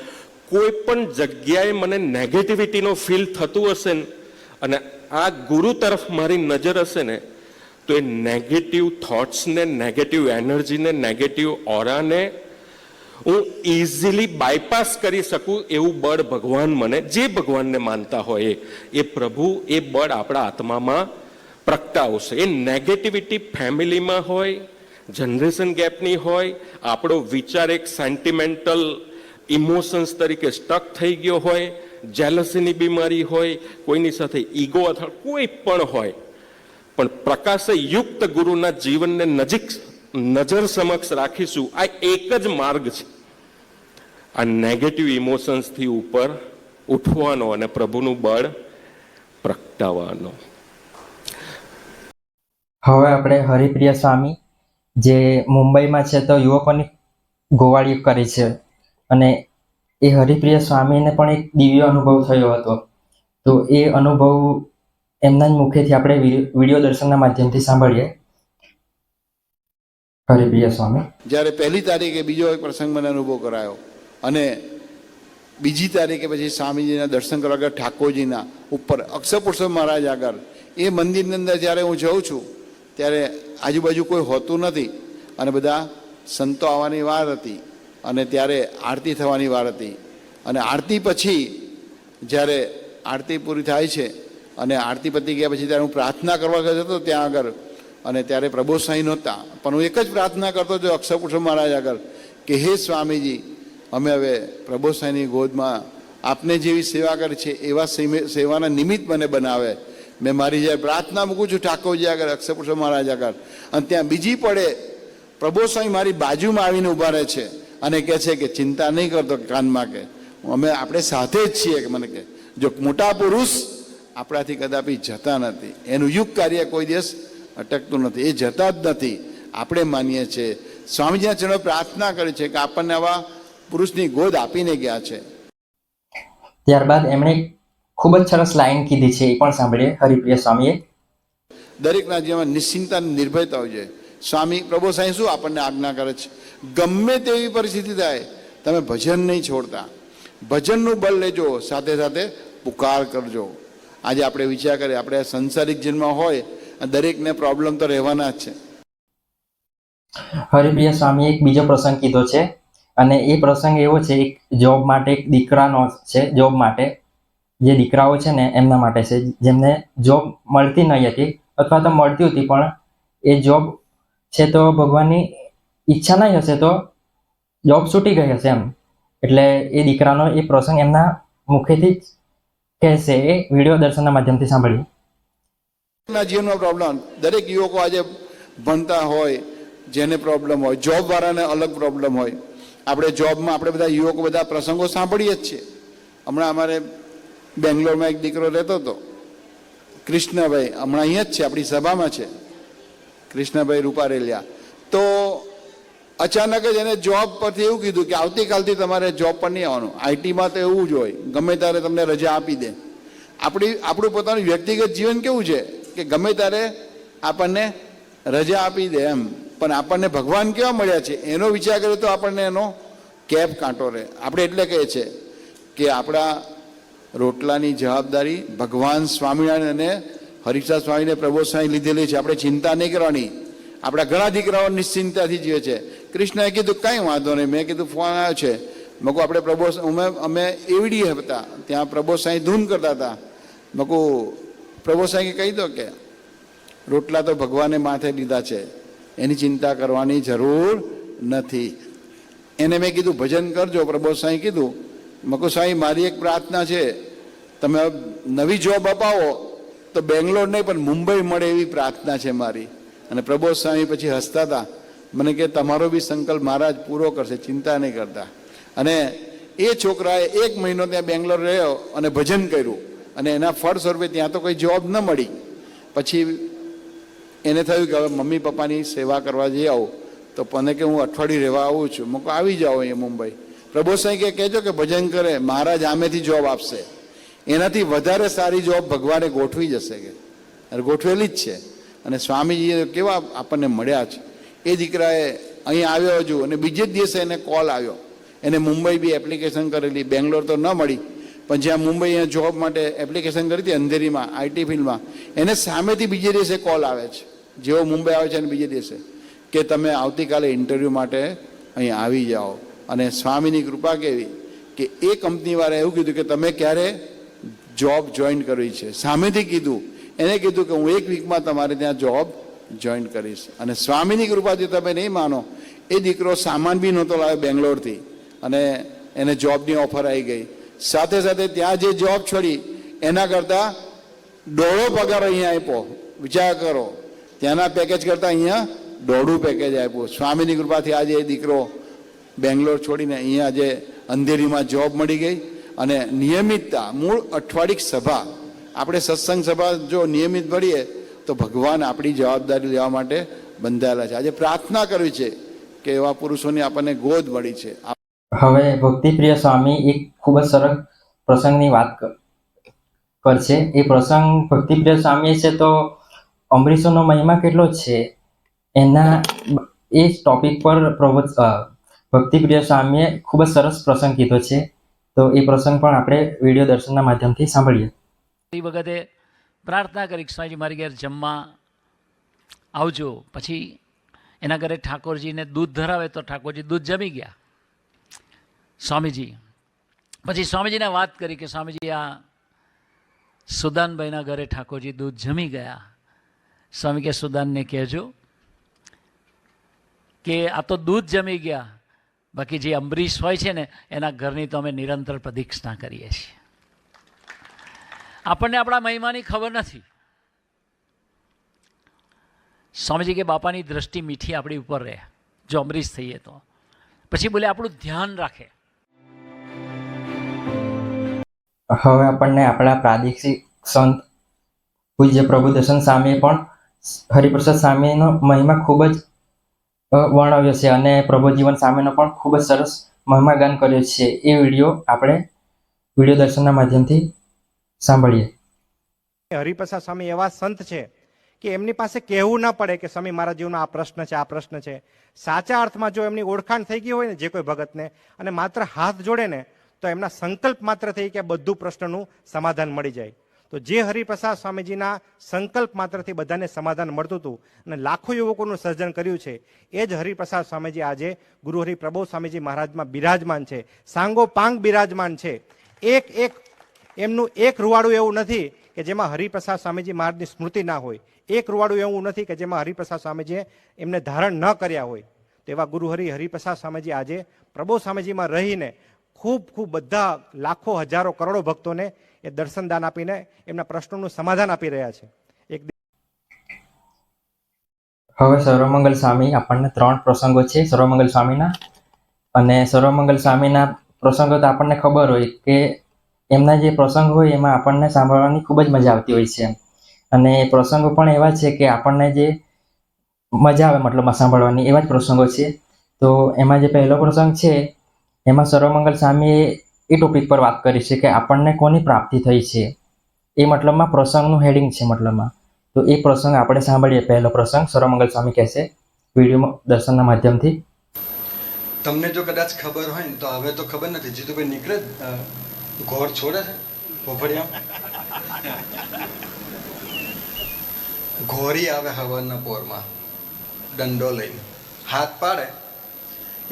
કોઈ પણ જગ્યાએ મને નેગેટિવિટીનો ફીલ થતું હશે ને, અને આ ગુરુ તરફ મારી નજર હશે ને, તો એ નેગેટિવ થોટ્સને, નેગેટિવ એનર્જીને, નેગેટિવ ઓરાને હું ઇઝીલી બાયપાસ કરી શકું એવું બળ ભગવાન મને, જે ભગવાનને માનતા હોય એ પ્રભુ, એ બળ આપણા આત્મામાં પ્રગટાવશે. એ નેગેટિવિટી ફેમિલીમાં હોય, જનરેશન ગેપની હોય, આપણો વિચાર એક સેન્ટિમેન્ટલ ઇમોશન્સ તરીકે સ્ટક થઈ ગયો હોય, જેલસીની બીમારી હોય, કોઈની સાથે ઈગો અથવા કોઈ પણ હોય, પણ પ્રકાશ યુક્ત ગુરુના જીવનને નજર સમક્ષ રાખીશું. આ એક જ માર્ગ છે આ નેગેટિવ ઇમોશન્સથી ઉપર ઉઠવાનો અને પ્રભુનું બળ પ્રગટાવવાનો. હવે આપણે હરિપ્રિય સ્વામી જે મુંબઈમાં છે તો યુવકોની ગોવાળી કરે છે, અને એ હરિપ્રિય સ્વામીને પણ એક દિવ્ય અનુભવ થયો હતો. તો એ અનુભવ એમના જ મુખેથી આપણે વિડીયો દર્શનના માધ્યમથી સાંભળીએ. હરિપ્રિય સ્વામી. જ્યારે 1લી તારીખે બીજો એક પ્રસંગ મને અનુભવ કરાયો, અને બીજી તારીખે પછી સ્વામીજીના દર્શન કરવા ગયા ઠાકોરજીના ઉપર અક્ષરપુરુષોત્તમ મહારાજ આગળ. એ મંદિરની અંદર જ્યારે હું જઉં છું ત્યારે આજુબાજુ કોઈ હોતું નથી, અને બધા સંતો આવવાની વાર હતી, અને ત્યારે આરતી થવાની વાર હતી. અને આરતી પછી જ્યારે આરતી પૂરી થાય છે અને આરતી પતી ગયા પછી ત્યારે હું પ્રાર્થના કરવા ગયો હતો ત્યાં આગળ, અને ત્યારે પ્રબોધ સ્વામી નહોતા, પણ હું એક જ પ્રાર્થના કરતો હતો અક્ષરપુરુષોત્તમ મહારાજ આગળ કે હે સ્વામીજી, અમે હવે પ્રબોધ સ્વામીની ગોદમાં આપને જેવી સેવા કરી છે એવા સેવાના નિમિત્ત મને બનાવે. મેં મારી જ્યારે પ્રાર્થના મૂકું છું ઠાકોરજી આગળ, અક્ષરપુરુષોત્તમ મહારાજ આગળ, અને ત્યાં બીજી પડે પ્રબોધ સ્વામી મારી બાજુમાં આવીને ઊભા રહે છે અને કહે છે કે ચિંતા નહીં કરતો કાનમાં, કે આપણે સાથે જ છીએ. કે મને કે જો મોટા પુરુષ આપણાથી કદાપી જતા નથી, એનું યુગ કાર્ય કોઈ દિવસ અટકતું નથી, એ જતા જ નથી. આપણે માનીએ છીએ, સ્વામીજીના ચરણો પ્રાર્થના કરી છે કે આપણને આવા પુરુષની ગોદ આપીને ગયા છે. ત્યારબાદ એમણે ખૂબ જ સરસ લાઈન કીધી છે, એ પણ સાંભળીએ હરિપ્રિય સ્વામીએ. દરેકના જીવનમાં નિશ્ચિંતા નિર્ભયતા હોય છે. સ્વામી પ્રભુ સાંઈ શું આપણને આજ્ઞા કરે છે? ગમે તેવી પરિસ્થિતિ થાય તમે ભજન નહીં છોડતા, ભજનનું બળ લેજો, સાથે સાથે પુકાર કરજો. આજે આપણે વિચાર કરીએ, આપણે સંસારિક જન્મ હોય, દરેકને પ્રોબ્લેમ તો રહેવાના જ છે. હરિપ્રિય સ્વામીએ એક બીજો પ્રસંગ કીધો છે, અને એ પ્રસંગ એવો છે, એક જોબ માટે, એક દીકરાનો છે. જોબ માટે, જે દીકરાઓ છે ને એમના માટે છે, જેમને જોબ મળતી નહીં હતી, અથવા તો મળતી હતી પણ એ જોબ છે તો ભગવાનની ઈચ્છા નહીં હશે તો જોબ છૂટી ગઈ હશે એમ. એટલે એ દીકરાનો એ પ્રસંગ એમના મુખેથી જ કહેશે. એ વિડીયો દર્શનના માધ્યમથી સાંભળીએ. જીવનનો પ્રોબ્લેમ દરેક યુવકો આજે ભણતા હોય, જેને પ્રોબ્લેમ હોય, જોબ વાળાને અલગ પ્રોબ્લેમ હોય. આપણે જોબમાં આપણે બધા યુવકો બધા પ્રસંગો સાંભળીએ જ છીએ. હમણાં અમારે બેંગ્લોરમાં એક દીકરો રહેતો હતો, કૃષ્ણભાઈ, હમણાં અહીંયા જ છે, આપણી સભામાં છે, કૃષ્ણભાઈ રૂપારેલિયા. તો અચાનક જ એને જોબ પરથી એવું કીધું કે આવતીકાલથી તમારે જોબ પર નહીં આવવાનું. આઈટીમાં તો એવું જ હોય, ગમે ત્યારે તમને રજા આપી દે. આપણું પોતાનું વ્યક્તિગત જીવન કેવું છે કે ગમે ત્યારે આપણને રજા આપી દે એમ, પણ આપણને ભગવાન કેવા મળ્યા છે એનો વિચાર કર્યો તો આપણને એનો કેપ કાંટો રહે. આપણે એટલે કહીએ છીએ કે આપણા રોટલાની જવાબદારી ભગવાન સ્વામિનારાયણ અને હરિપ્રસાદ સ્વામીને પ્રબોધ સ્વામી લીધેલી છે. આપણે ચિંતા નહીં કરવાની. આપણા ઘણા દીકરાઓ નિશ્ચિંતાથી જીવે છે. કૃષ્ણએ કીધું કંઈ વાંધો નહીં. મેં કીધું ફોન આવ્યો છે, મેં કહું આપણે પ્રબોધ, અમે એવડી હતા ત્યાં પ્રબોધ સ્વામી ધૂન કરતા હતા. મેં કહું પ્રબોધ સ્વામી કહી દો કે રોટલા તો ભગવાને માથે લીધા છે, એની ચિંતા કરવાની જરૂર નથી. એને મેં કીધું ભજન કરજો. પ્રબોધ સ્વામી કીધું, મેં કહું સ્વામી મારી એક પ્રાર્થના છે, તમે નવી જોબ અપાવો તો તો બેંગ્લોર નહીં પણ મુંબઈ મળે એવી પ્રાર્થના છે મારી. અને પ્રબોધ સ્વામી પછી હસતા હતા, મને કે તમારો બી સંકલ્પ મહારાજ પૂરો કરશે, ચિંતા નહીં કરતા. અને એ છોકરાએ 1 મહિનો ત્યાં બેંગ્લોર રહ્યો અને ભજન કર્યું, અને એના ફળ સ્વરૂપે ત્યાં તો કોઈ જોબ ન મળી. પછી એને થયું કે હવે મમ્મી પપ્પાની સેવા કરવા જઈ આવું, તો મને કે હું અઠવાડિયું રહેવા આવું છું. મેં કહું આવી જાઓ અહીંયા મુંબઈ. પ્રબોધ સ્વામી કે કહેજો કે ભજન કરે, મહારાજ આમેથી જોબ આપશે, એનાથી વધારે સારી જોબ ભગવાને ગોઠવી જશે કે, અને ગોઠવેલી જ છે. અને સ્વામીજીએ કેવા આપણને મળ્યા છે. એ દીકરાએ અહીં આવ્યો હજુ, અને બીજે જ દિવસે એને કોલ આવ્યો. એને મુંબઈ બી એપ્લિકેશન કરેલી, બેંગ્લોર તો ન મળી, પણ જ્યાં મુંબઈ અહીંયા જોબ માટે એપ્લિકેશન કરી હતી અંધેરીમાં આઈટી ફિલ્ડમાં, એને સામેથી બીજે દિવસે કોલ આવે છે. જેવો મુંબઈ આવે છે અને બીજે દિવસે કે તમે આવતીકાલે ઇન્ટરવ્યૂ માટે અહીં આવી જાઓ. અને સ્વામીની કૃપા કેવી કે એ કંપનીવાળાએ એવું કીધું કે તમે ક્યારે જોબ જોઈન કરવી છે, સામેથી કીધું. એને કીધું કે હું 1 વીકમાં તમારે ત્યાં જોબ જોઈન કરીશ. અને સ્વામીની કૃપાથી તમે નહીં માનો, એ દીકરો સામાન બી નહોતો લાવ્યો બેંગ્લોરથી, અને એને જોબની ઓફર આવી ગઈ. સાથે સાથે ત્યાં જે જોબ છોડી એના કરતાં 1.5 પગાર અહીંયા આપ્યો. વિચાર કરો, ત્યાંના પેકેજ કરતાં અહીંયા 1.5 પેકેજ આપ્યું. સ્વામીની કૃપાથી આજે એ દીકરો બેંગ્લોર છોડીને અહીંયા આજે અંધેરીમાં જોબ મળી ગઈ. અને નિયમિતતા, મૂળ અઠવાડિક સભા, આપણે સત્સંગ સભા જો નિયમિત ભરીએ તો ભગવાન આપણી જવાબદારી લેવા માટે બંધાયેલા છે. આજે પ્રાર્થના કરવી છે કે એવા પુરુષોની આપણને ગોદ મળી છે. હવે ભક્તિપ્રિય સ્વામી એક ખૂબ જ સરસ પ્રસંગની વાત કરશે. એ પ્રસંગ ભક્તિપ્રિય સ્વામી છે તો અમરીશોનો મહિમા કેટલો છે એના એ ટોપિક પર ભક્તિપ્રિય સ્વામીએ ખૂબ જ સરસ પ્રસંગ કીધો છે. તો એ પ્રસંગ પણ આપણે વિડીયો દર્શનના માધ્યમથી સાંભળીએ. એ વખતે પ્રાર્થના કરી કે સ્વામીજી મારી ઘેર જમવા આવજો. પછી એના ઘરે ઠાકોરજીને દૂધ ધરાવે તો ઠાકોરજી દૂધ જમી ગયા સ્વામીજી. પછી સ્વામીજીને વાત કરી કે સ્વામીજી આ સુદાનભાઈના ઘરે ઠાકોરજી દૂધ જમી ગયા. સ્વામી કે સુદાનને કહેજો કે આ તો દૂધ જમી ગયા, બાકી જે અંબરીશ હોય છે ને એના ઘરની તો અમે નિરંતર પ્રદક્ષિણા કરીએ છીએ. આપણને આપણા મહિમાની ખબર નથી. સ્વામીજી કે બાપાની દ્રષ્ટિ મીઠી આપણી ઉપર રહે જો અમરીશ થઈએ તો. પછી બોલે આપણું ધ્યાન રાખે. હવે આપણને આપણા પ્રાદેશિક સંત પૂજ્ય પ્રભુદર્શન સ્વામીએ પણ હરિપ્રસાદ સ્વામીનો મહિમા ખૂબ જ વર્ણવ્યો છે, અને પ્રભુજીવન સ્વામીનો પણ ખૂબ જ સરસ મહિમાગાન કર્યો છે. એ વિડીયો આપણે વિડીયો દર્શનના માધ્યમથી સાંભળીએ. હરિપ્રસાદ સ્વામી એવા સંત છે કે એમની પાસે કહેવું ના પડે કે સ્વામી મારા જીવનો આ પ્રશ્ન છે, આ પ્રશ્ન છે. સાચા અર્થમાં જો એમની ઓળખાણ થઈ ગઈ હોય ને જે કોઈ ભગતને, અને માત્ર હાથ જોડે ને તો એમના સંકલ્પ માત્ર થઈ કે બધું પ્રશ્નનું સમાધાન મળી જાય. તો જે હરિપ્રસાદ સ્વામીજીના સંકલ્પ માત્રથી બધાને સમાધાન મળતું હતું અને લાખો યુવકોનું સર્જન કર્યું છે, એ જ હરિપ્રસાદ સ્વામીજી આજે ગુરુ હરિ પ્રબોધ સ્વામીજી મહારાજમાં બિરાજમાન છે, સાંગો પાંગ બિરાજમાન છે. એમનું એક રૂવાડું એવું નથી કે જેમાં હરિપ્રસાદ સ્વામીજી મહારાજની સ્મૃતિ ના હોય. એક રૂવાડું એવું નથી કે જેમાં હરિપ્રસાદ સ્વામીજીએ એમને ધારણ ન કર્યા હોય. તો એવા ગુરુ હરિપ્રસાદ સ્વામીજી આજે પ્રબોધ સ્વામીજીમાં રહીને ખૂબ ખૂબ બધા લાખો હજારો કરોડો ભક્તોને એ દર્શનદાન આપીને એમના પ્રશ્નોનું સમાધાન આપી રહ્યા છે. હવે સર્વમંગલ સ્વામી આપણને 3 પ્રસંગો છે સર્વમંગલ સ્વામીના. અને સર્વમંગલ સ્વામીના પ્રસંગો તો આપણને ખબર હોય કે એમના જે પ્રસંગ હોય એમાં આપણને સાંભળવાની ખૂબ જ મજા આવતી હોય છે. અને એ પ્રસંગો પણ એવા છે કે આપણને જે મજા આવે મતલબમાં સાંભળવાની એવા જ પ્રસંગો છે. તો એમાં જે પહેલો પ્રસંગ છે એમાં સર્વમંગલ સ્વામીએ એ ટોપિક પર વાત કરી છે કે આપણને કોની પ્રાપ્તિ થઈ છે. એ મતલબમાં પ્રસંગનું હેડિંગ છે મતલબમાં. તો એ પ્રસંગ આપણે સાંભળીએ. પહેલો પ્રસંગ સર્વમંગલ સ્વામી કહેશે વિડીયો દર્શનના માધ્યમથી. તમને જો કદાચ ખબર હોય ને તો હવે તો ખબર નથી, જીતુભાઈ નીકળે ઘોર છોડે છે ફોફડિયા, ઘોરી આવે હવનના પોરમાં દંડો લઈને હાથ પાડે,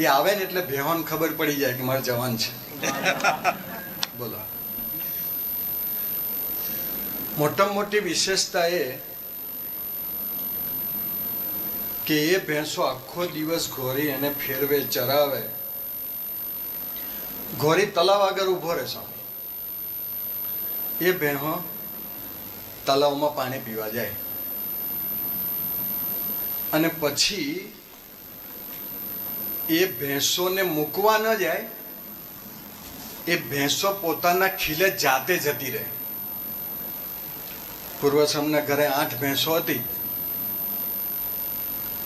એ આવે ને એટલે ભેહોન ખબર પડી જાય કે મારે જવાન છે. બોલો, મોટામાં મોટી વિશેષતા એ કે એ ભેંસો આખો દિવસ ઘોરી એને ફેરવે, ચરાવે. ઘોરી તલાવ આગળ ઊભો રહે સ્વામી, એ ભેહો તલાવમાં પાણી પીવા જાય અને પછી એ ભેંસોને મૂકવા ન જાય, એ ભેંસો પોતાના ખીલે જાતે જતી રહે. પૂર્વશ્રમના ઘરે 8 ભેંસો હતી.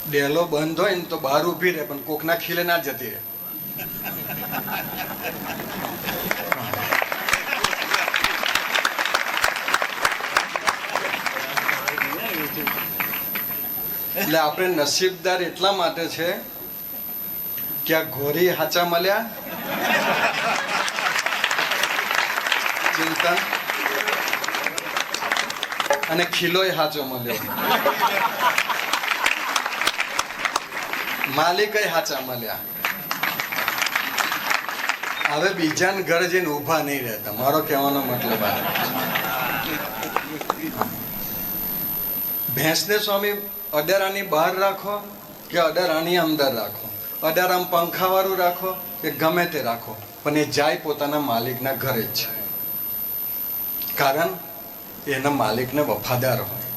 ડેલો બંધ હોય ને તો બહાર ઊભી રહે, પણ કોકના ખીલે ના જતી રહે. એટલે આપણે નસીબદાર એટલા માટે છે કે આ ઘોરી હાચા મળ્યા, ચિંતા, અને ખીલોય હાચો મળ્યો, માલિકય હાચા મળ્યા. હવે બીજાને ઘરે જઈને ઊભા નહીં રહેતા, મારો કહેવાનો મતલબ આ. ભેંસને સ્વામી અડારાની બહાર રાખો કે અડારાની અંદર રાખો, અડારામ પંખાવાળું રાખો કે ગમે તે રાખો, પણ એ જાય પોતાના માલિકના ઘરે જ છે, કારણ એના માલિકને વફાદાર હોય.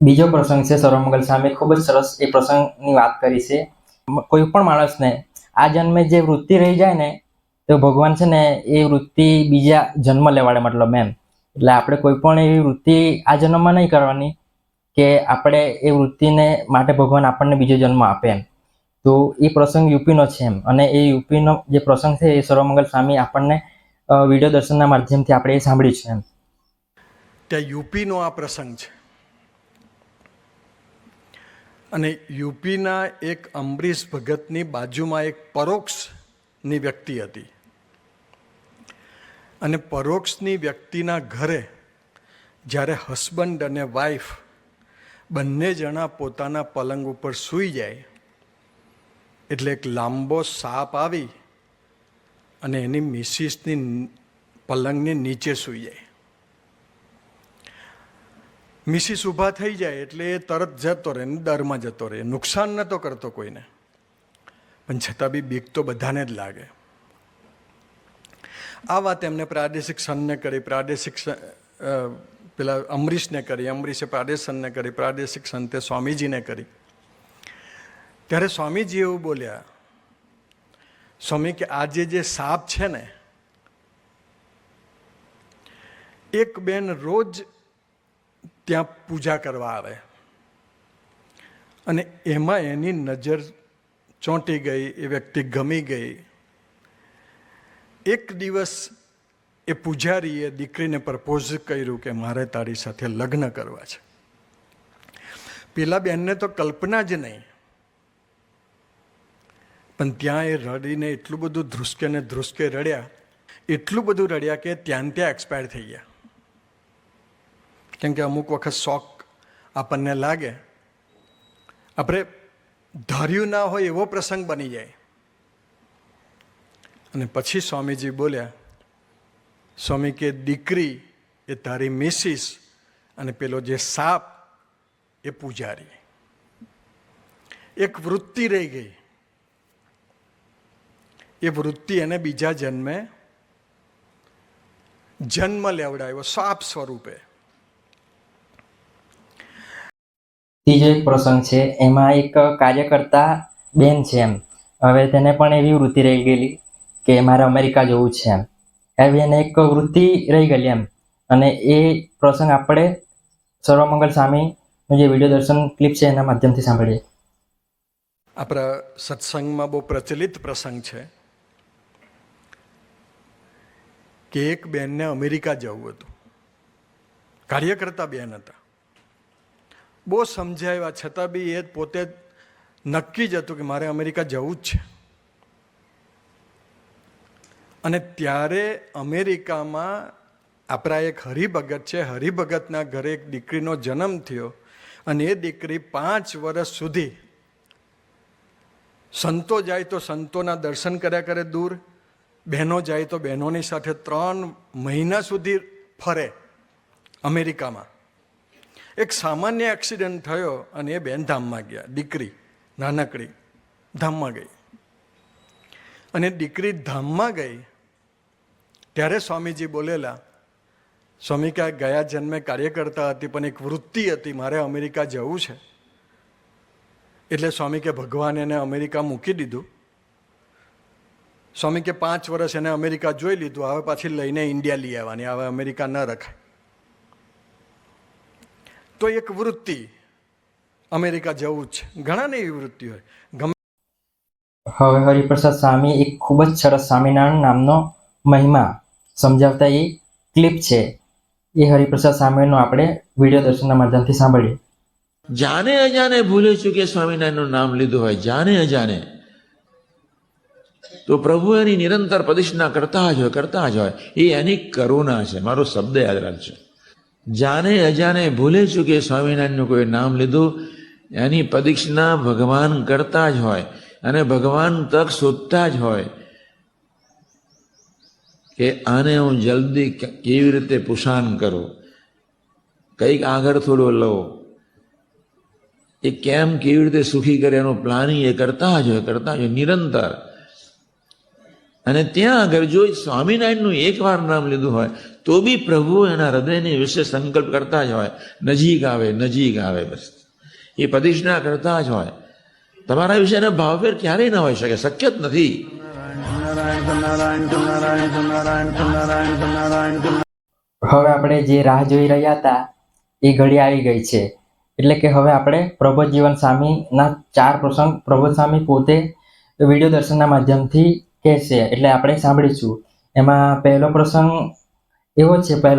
બીજો પ્રસંગ છે સર્વમંગલ સ્વામી ખૂબ જ સરસ એ પ્રસંગની વાત કરી છે. કોઈ પણ માણસને આ જન્મે જે વૃત્તિ રહી જાય ને તો ભગવાન છે ને એ વૃત્તિ બીજા જન્મ લેવાડે, મતલબ એમ. એટલે આપણે કોઈ પણ એવી વૃત્તિ આ જન્મમાં નહીં કરવાની કે આપણે એ વૃત્તિને માટે ભગવાન આપણને બીજો જન્મ આપે એમ. તો એ પ્રસંગ યુપીનો છે એમ, અને એ યુપીનો જે પ્રસંગ છે એ સર્વમંગલ સ્વામી આપણને વિડીયો દર્શનના માધ્યમથી આપણે એ સાંભળ્યું છે એમ. ત્યાં યુપીનો આ પ્રસંગ છે અને યુપીના એક અમરીશ ભગતની બાજુમાં એક પરોક્ષની વ્યક્તિ હતી અને પરોક્ષની વ્યક્તિના ઘરે જ્યારે હસબન્ડ અને વાઈફ બંને જણા પોતાના પલંગ ઉપર સૂઈ જાય એટલે એક લાંબો સાપ આવી અને એની મિસિસની પલંગની નીચે સૂઈ જાય. મિસિસ ઊભા થઈ જાય એટલે એ તરત જતો રહે, દરમાં જતો રહે, નુકસાન નહોતો કરતો કોઈને, પણ છતાં બી બીક તો બધાને જ લાગે. આ વાત એમને પ્રાદેશિક સંતને કરી, પ્રાદેશિક પેલા અમરીશને કરી, અમરીશે પ્રાદેશિક સંતને કરી, પ્રાદેશિક સંતે સ્વામીજીને કરી. ત્યારે સ્વામીજી એવું બોલ્યા, સ્વામી કે આજે જે સાપ છે ને, એક બેન રોજ ત્યાં પૂજા કરવા આવે અને એમાં એની નજર ચોંટી ગઈ, એ વ્યક્તિ ગમી ગઈ. એક દિવસ એ પૂજારીએ દીકરીને પ્રપોઝ કર્યું કે મારે તારી સાથે લગ્ન કરવા છે. પેલા બેનને તો કલ્પના જ નહીં, પણ ત્યાં એ રડીને એટલું બધું ધ્રુસકે રડ્યા, એટલું બધું રડ્યા કે ત્યાં એક્સપાયર થઈ ગયા. કેમ કે અમુક વખત શોખ આપણને લાગે, આપણે ધાર્યું ના હોય એવો પ્રસંગ બની જાય. અને પછી સ્વામીજી બોલ્યા, સ્વામી કે દીકરી એ તારી મિસિસ અને પેલો જે સાપ એ પૂજારી. એક વૃત્તિ રહી ગઈ, એ વૃત્તિ એને બીજા જન્મે જન્મ લેવડાવ્યો સાપ સ્વરૂપે. ત્રીજો એક પ્રસંગ છે, એમાં એક કાર્યકર્તા બેન છે એમ. હવે તેને પણ એવી વૃત્તિ રહી ગયેલી કે મારે અમેરિકા જવું છે એમ. એવી એને એક વૃત્તિ રહી ગયેલી એમ. અને એ પ્રસંગ આપણે સર્વમંગલ સ્વામીનું જે વિડીયો દર્શન ક્લિપ છે એના માધ્યમથી સાંભળીએ. આપણા સત્સંગમાં બહુ પ્રચલિત પ્રસંગ છે કે એક બેનને અમેરિકા જવું હતું. કાર્યકર્તા બેન હતા, બહુ સમજાવ્યા છતાં બી એ પોતે નક્કી જ હતું કે મારે અમેરિકા જવું જ છે. અને ત્યારે અમેરિકામાં આપણા એક હરિભગત છે, હરિભગતના ઘરે એક દીકરીનો જન્મ થયો અને એ દીકરી 5 વર્ષ સુધી સંતો જાય તો સંતોના દર્શન કર્યા કરે દૂર, બહેનો જાય તો બહેનોની સાથે 3 મહિના સુધી ફરે અમેરિકામાં. એક સામાન્ય એક્સિડન્ટ થયો અને એ બેન ધામમાં ગયા. દીકરી નાનકડી ધામમાં ગઈ અને દીકરી ધામમાં ગઈ ત્યારે સ્વામીજી બોલેલા સ્વામી કે ગયા જન્મે કાર્યકર્તા હતી પણ એક વૃત્તિ હતી મારે અમેરિકા જવું છે, એટલે સ્વામી કે ભગવાન એને અમેરિકા મૂકી દીધું. સ્વામી કે 5 વર્ષ એને અમેરિકા જોઈ લીધું, હવે પાછી લઈને ઇન્ડિયા લઈ આવવાની, હવે અમેરિકા ન રખાય. તો એક વૃત્તિ અમેરિકા જવું જ છે. ઘણાને એવી વૃત્તિ હોય. હવે હરિપ્રસાદ સ્વામી એક ખૂબ જ સરસ સ્વામિનારાયણ નામનો મહિમા સમજાવતા એ ક્લિપ છે, એ હરિપ્રસાદ સ્વામીનો આપણે વિડીયો દર્શનના માધ્યમથી સાંભળીએ. જાણે અજાણે ભૂલે ચૂકે સ્વામિનારાયણનું નામ લીધું હોય, જાણે અજાણે, તો પ્રભુ એની નિરંતર પ્રદક્ષિણા કરતા જ હોય. એ એની કરુણા છે. મારો શબ્દ યાદ રાખજો. જાણે અજાણે ભૂલે ચૂકે સ્વામિનારાયણનું કોઈ નામ લીધું, એની પ્રદક્ષિણા ભગવાન કરતા જ હોય અને ભગવાન તક શોધતા જ હોય કે આને હું જલ્દી કેવી રીતે પુષાન કરું, કંઈક આગળ થોડો લો, એ કેમ કેવી રીતે સુખી કરે એનું પ્લાનિંગ એ કરતા જ હોય નિરંતર. અને ત્યાં આગળ જો સ્વામિનારાયણનું એકવાર નામ લીધું હોય તો બી પ્રભુ એના હૃદયની વિશે સંકલ્પ કરતા જ હોય, નજીક આવે, બસ એ પ્રતિષ્ઠા કરતા જ હોય. તમારા વિશેના ભાવફેર ક્યારેય ન હોઈ શકે, શક્ય જ નથી. હવે આપણે જે રાહ જોઈ રહ્યા હતા એ ઘડી આવી ગઈ છે. એટલે કે હવે આપણે પ્રબોધજીવન સ્વામીના 4 પ્રસંગ પ્રબોધ સ્વામી પોતે વિડીયો દર્શનના માધ્યમથી કહેશે, એટલે આપણે સાંભળીશું. એમાં પહેલો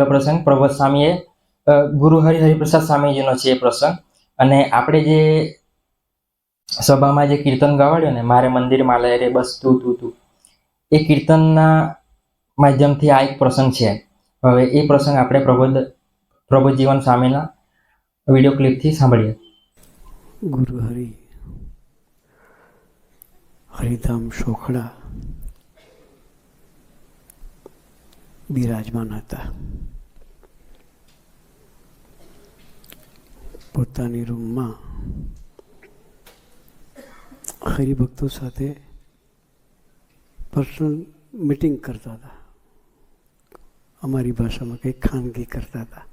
પ્રસંગ પ્રબોધ સ્વામીએ ગુરુ હરિપ્રસાદ સ્વામીજીનો છે એ પ્રસંગ. અને આપણે જે સભામાં જે કીર્તન ગાવડ્યું ને, મારે મંદિર માલે રે બસ તું તું તું, એ કીર્તનના માધ્યમથી આ એક પ્રસંગ છે. હવે એ પ્રસંગ આપણે પ્રબોધજીવન સ્વામીના વિડીયો ક્લિપથી સાંભળીએ. ગુરુ હરિધામ શોખડા બિરાજમાન હતા. પોતાની રૂમમાં હરિભક્તો સાથે પર્સનલ મીટિંગ કરતા હતા. અમારી ભાષામાં કંઈક ખાનગી કરતા હતા.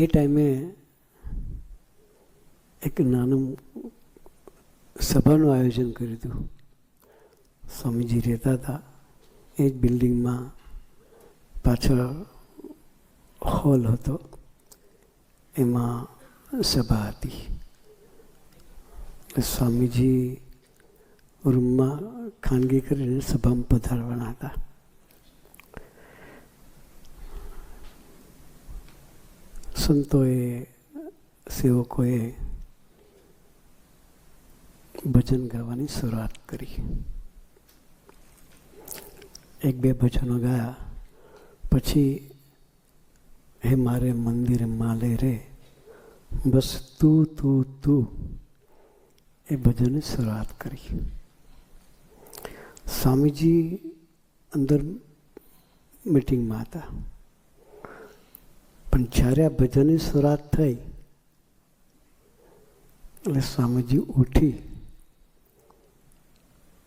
એ ટાઈમે એક નાનું સભાનું આયોજન કર્યું હતું. સ્વામીજી રહેતા હતા એ જ બિલ્ડિંગમાં, પાછળ હોલ હતો, એમાં સભા હતી. સ્વામીજી રૂમમાં ખાનગી કરીને સભામાં પધારવાના હતા. સંતોએ, સેવકોએ ભજન ગાવાની શરૂઆત કરી. 1-2 ભજનો ગાયા પછી હે મારે મંદિર માલે રે બસ તું તું તું, એ ભજનની શરૂઆત કરી. સ્વામીજી અંદર મીટિંગમાં હતા, પણ જ્યારે આ ભજનની શરૂઆત થઈ એટલે સ્વામીજી ઉઠી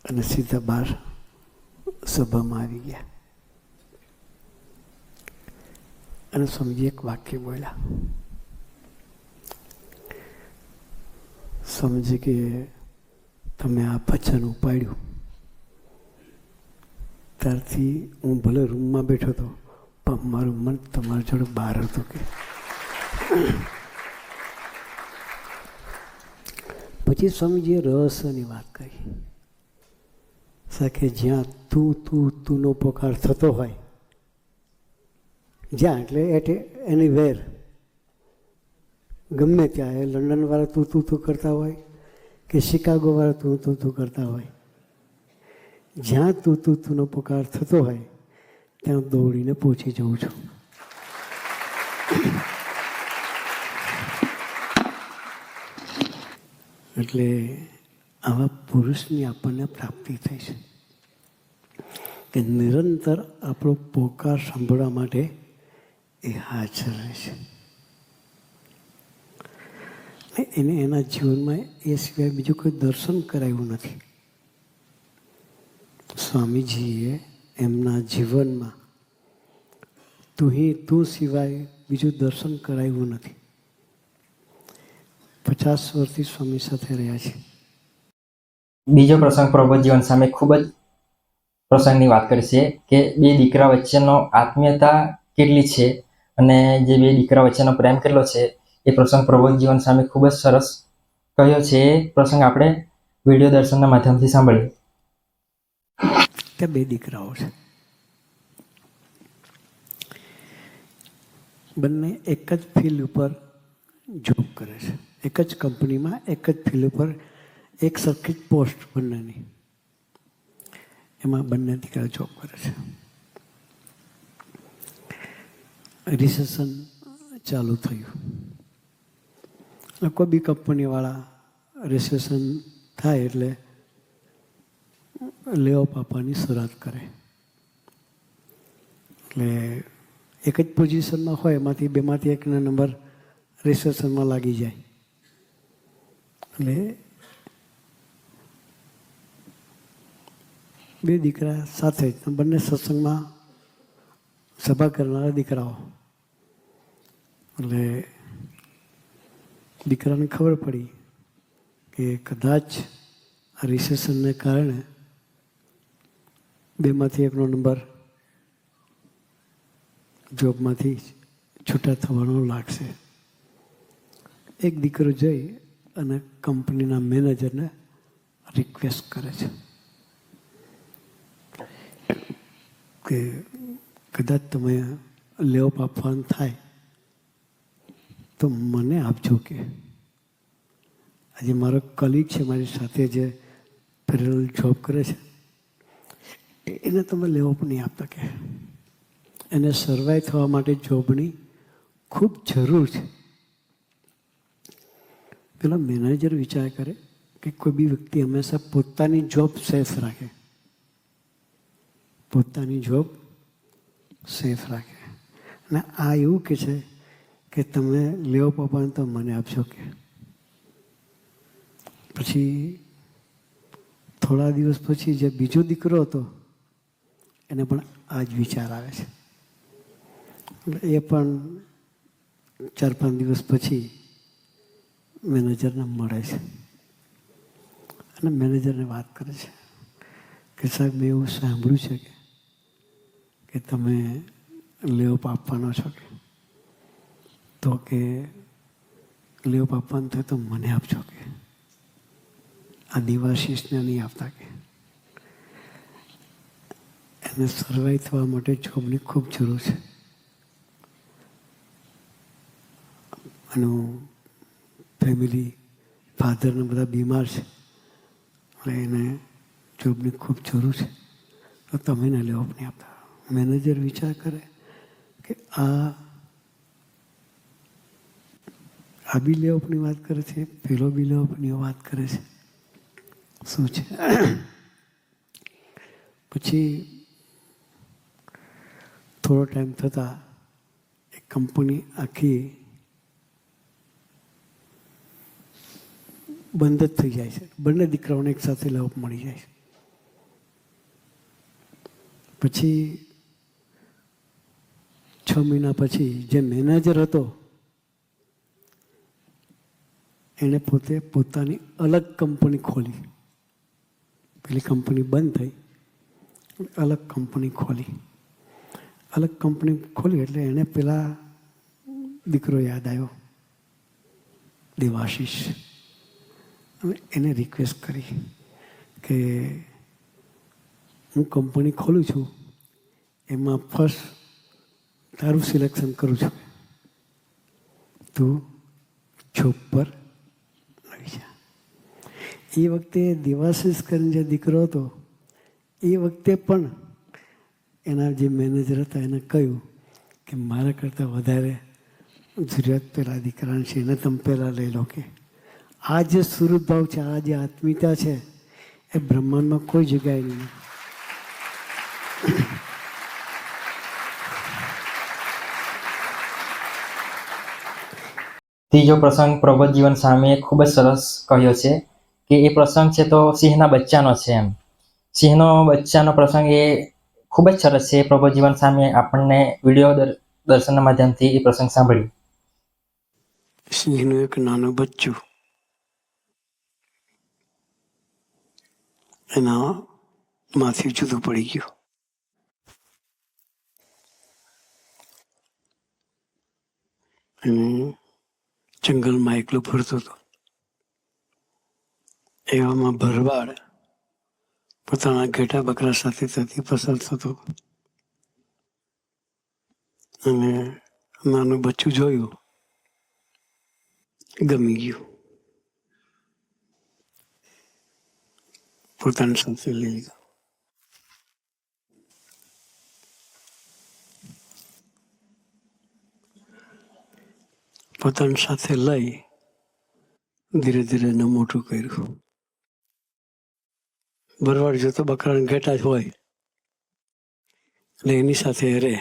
અને સીધા બહાર સભામાં આવી ગયા. અને સ્વામીજી એક વાક્ય બોલ્યા. સ્વામીજી કે તમે આ ભજન ઉપાડ્યું ત્યારથી હું ભલે રૂમમાં બેઠો હતો પણ મારું મન તમારી જોડે બહાર હતું. કે પછી સ્વામીજીએ રહસ્યની વાત કરી. કે જ્યાં તું તું તુંનો પોકાર થતો હોય, જ્યાં એટલે એની વેર ગમે ત્યાં, એ લંડનવાળા તું તું તું કરતા હોય કે શિકાગોવાળા તું તું તું કરતા હોય, જ્યાં તું તું તુંનો પોકાર થતો હોય ત્યાં દોડીને પહોંચી જઉં છું. એટલે આવા પુરુષની આપણને પ્રાપ્તિ થઈ છે કે નિરંતર આપણો પોકાર સાંભળવા માટે એ હાજર રહે છે. એને એના જીવનમાં એ સિવાય બીજું કોઈ દર્શન કરાયું નથી. સ્વામીજીએ એમના જીવનમાં તું સિવાય બીજું દર્શન કરાવ્યું નથી. 50 વર્ષથી સ્વામી સાથે રહ્યા છે. બીજો પ્રસંગ પ્રબોધજીવન સ્વામી ખૂબ જ પ્રસંગની વાત કરી છે કે બે દીકરા વચ્ચેનો આત્મીયતા કેટલી છે અને જે બે દીકરા વચ્ચેનો પ્રેમ કેટલો છે એ પ્રસંગ પ્રબોધજીવન સ્વામી ખૂબ જ સરસ કહ્યો છે. એ પ્રસંગ આપણે વિડીયો દર્શનના માધ્યમથી સાંભળીએ. કે બે દીકરાઓ છે, બંને એક જ ફિલ્ડ ઉપર જોબ કરે છે, એક જ કંપનીમાં એક જ ફિલ્ડ ઉપર એક સરખી જ પોસ્ટ બંનેની, એમાં બંને દીકરા જોબ કરે છે. રિસેશન ચાલુ થયું, કોઈ બી કંપનીવાળા રિસેશન થાય એટલે લેઓ પાપાની શરૂઆત કરે. એટલે એક જ પોઝિશનમાં હોય એમાંથી બેમાંથી એકના નંબર રિસેશનમાં લાગી જાય. એટલે બે દીકરા સાથે જ, બંને સત્સંગમાં સભા કરનારા દીકરાઓ. એટલે દીકરાને ખબર પડી કે કદાચ આ રિસેશનને કારણે બેમાંથી એકનો નંબર જોબમાંથી છૂટા થવાનો લાગશે. એક દીકરો જઈ અને કંપનીના મેનેજરને રિક્વેસ્ટ કરે છે કે કદાચ તમે લેઓપ આપવાનું થાય તો મને આપજો. કે આજે મારો કલીગ છે, મારી સાથે જે પેરેલલ જોબ કરે છે, એને તમે લેઓપ નહીં આપતા. કે એને સર્વાઈવ થવા માટે જોબની ખૂબ જરૂર છે. પેલા મેનેજર વિચાર કરે કે કોઈ બી વ્યક્તિ હંમેશા પોતાની જોબ સેફ રાખે, પોતાની જોબ સેફ રાખે. અને આ એવું કે છે કે તમે લેવો પપ્પાને તો મને આપશો. કે પછી થોડા દિવસ પછી જે બીજો દીકરો હતો એને પણ આ જ વિચાર આવે છે. એ પણ 4-5 દિવસ પછી મેનેજરને મળે છે અને મેનેજરને વાત કરે છે કે સાહેબ મેં એવું સાંભળ્યું છે કે તમે લેઓપ આપવાનો છો. કે તો કે લેઓપ આપવાનું થાય તો મને આપજો. કે આ દેવાશીષને નહીં આપતા. કે એને સર્વાઈવ થવા માટે જોબની ખૂબ જરૂર છે. અને ફેમિલી ફાધરને બધા બીમાર છે એટલે એને જોબની ખૂબ જરૂર છે, તો તમે એને લેઓપ નહીં આપતા. મેનેજર વિચાર કરે કે આ બી લેઓપની વાત કરે છે, પેલો બી લેઓપની વાત કરે છે, શું છે. પછી થોડો ટાઈમ થતાં એ કંપની આખી બંધ જ થઈ જાય છે. બંને દીકરાઓને એક સાથે લેઓપ મળી જાય છે. પછી 6 મહિના પછી જે મેનેજર હતો એણે પોતે પોતાની અલગ કંપની ખોલી. પેલી કંપની બંધ થઈ, અલગ કંપની ખોલી. અલગ કંપની ખોલી એટલે એને પેલા દીકરો યાદ આવ્યો, દેવાશીષ. અને એને રિક્વેસ્ટ કરી કે હું કંપની ખોલું છું, એમાં ફર્સ્ટ તારું સિલેક્શન કરું છું, તું જોબ પર આવી જા. એ વખતે દેવાશીષ કરીને જે દીકરો હતો એ વખતે પણ એના જે મેનેજર હતા એને કહ્યું કે મારા કરતાં વધારે જરૂરિયાત પેલા દીકરાને છે, એને તમે પહેલાં લઈ લો. કે આ જે સુરત ભાવ છે, આ જે આત્મીયતા છે, એ બ્રહ્માંડમાં કોઈ જગ્યાએ નહીં. ત્રીજો પ્રસંગ પ્રબોધજીવન સ્વામીએ ખૂબ જ સરસ કહ્યો છે કે એ પ્રસંગ છે તો સિંહના બચ્ચાનો છે. એમ સિંહનો બચ્ચાનો પ્રસંગ એ ખૂબ જ સરસ છે. પ્રભુ જીવન સામે આપણને વિડીયો દર્શનના માધ્યમથી એ પ્રસંગ સાંભળ્યો. સિંહનું એક નાનું બચ્ચું એના માંથી જુદું પડી ગયું. અને જંગલમાં એકલો ફરતો હતો. એવામાં ભરવાડ પોતાના ઘેટા બકરા સાથે ત્યાંથી પસાર થતો અને નાનું બચ્ચું જોયું, ગમી ગયું, પોતાની સાથે લઈ લીધું. પોતાની સાથે લઈ ધીરે ધીરે એને મોટું કર્યું. ભરવાડ જોતો બકરાના ઘેટા જ હોય એટલે એની સાથે રહે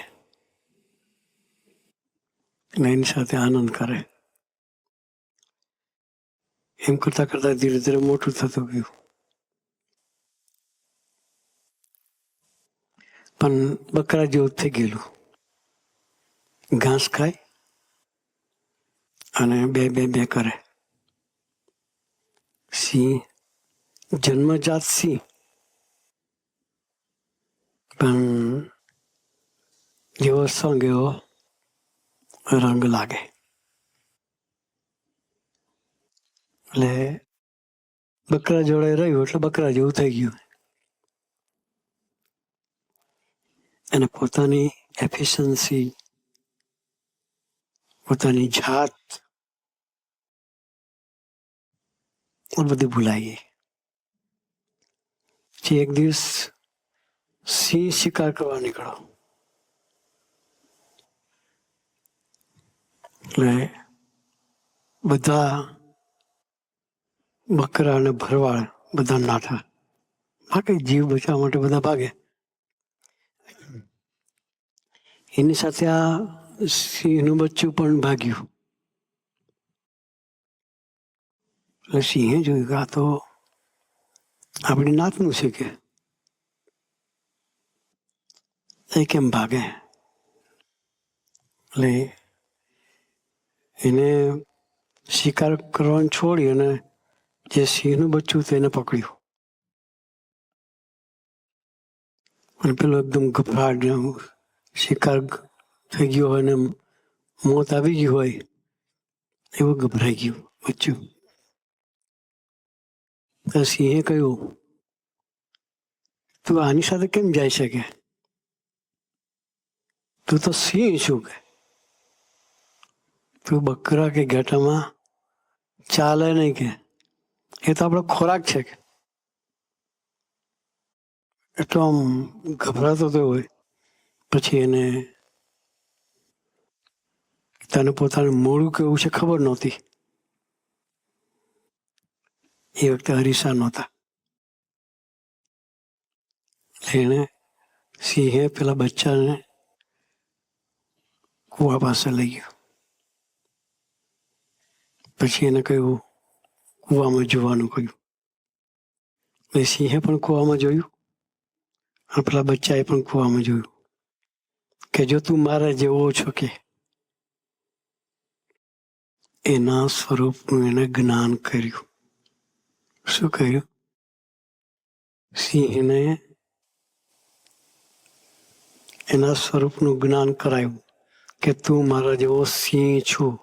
અને એની સાથે આનંદ કરે. એમ કરતા કરતા ધીરે ધીરે મોટું થતું ગયું. પણ બકરા જેવું થઈ ગયેલું. ઘાસ ખાય અને બે બે બે કરે. સિંહ જન્મજાત સિંહ, પણ જેવો સંગ એવો રંગ લાગે. એટલે બકરા જોડે રહ્યું એટલે બકરા જેવું થઈ ગયું. એને પોતાની એફિશિયન્સી, પોતાની જાત બધી ભૂલાઈ ગઈ. પછી એક દિવસ સિંહ શિકાર કરવા નીકળ્યો. એટલે બધા બકરા અને ભરવાડ બધા નાઠા ભાગે, જીવ બચાવવા માટે બધા ભાગે. એની સાથે આ સિંહનું બચ્ચું પણ ભાગ્યું. એટલે સિંહે જોયું કે આ તો આપણી નાતનું છે, કે એ કેમ ભાગે. એટલે એને શિકાર કરવાનું છોડી અને જે સિંહનું બચ્ચું હતું એને પકડ્યું. અને પેલો એકદમ ગભરાટ, શિકાર થઈ ગયો હોય ને મોત આવી ગયું હોય એવું ગભરાઈ ગયું બચ્ચું. તો સિંહે કહ્યું, તું આની સાથે કેમ જઈ શકે? તું તો સિંહ છું, કે તું બકરા કે ઘેટામાં ચાલે નહીં, કે એ તો આપણો ખોરાક છે. કે એટલો આમ ગભરાતો તો હોય. પછી એને તને પોતાનું મોડું કેવું છે ખબર નહોતી. એ વખતે અરીસા નહોતા. એને સિંહે પેલા બચ્ચાને કૂવા પાસે લઈ ગયો. પછી એને કહ્યું કૂવામાં જોવાનું કહ્યું. એટલે સિંહે પણ કૂવામાં જોયું અને પેલા બચ્ચાએ પણ કૂવામાં જોયું કે જો તું મારા જેવો છો, કે એના સ્વરૂપનું એને જ્ઞાન કર્યું. શું કર્યું? સિંહને એના સ્વરૂપનું જ્ઞાન કરાયું કે તું મારા જેવો સિંહ છું,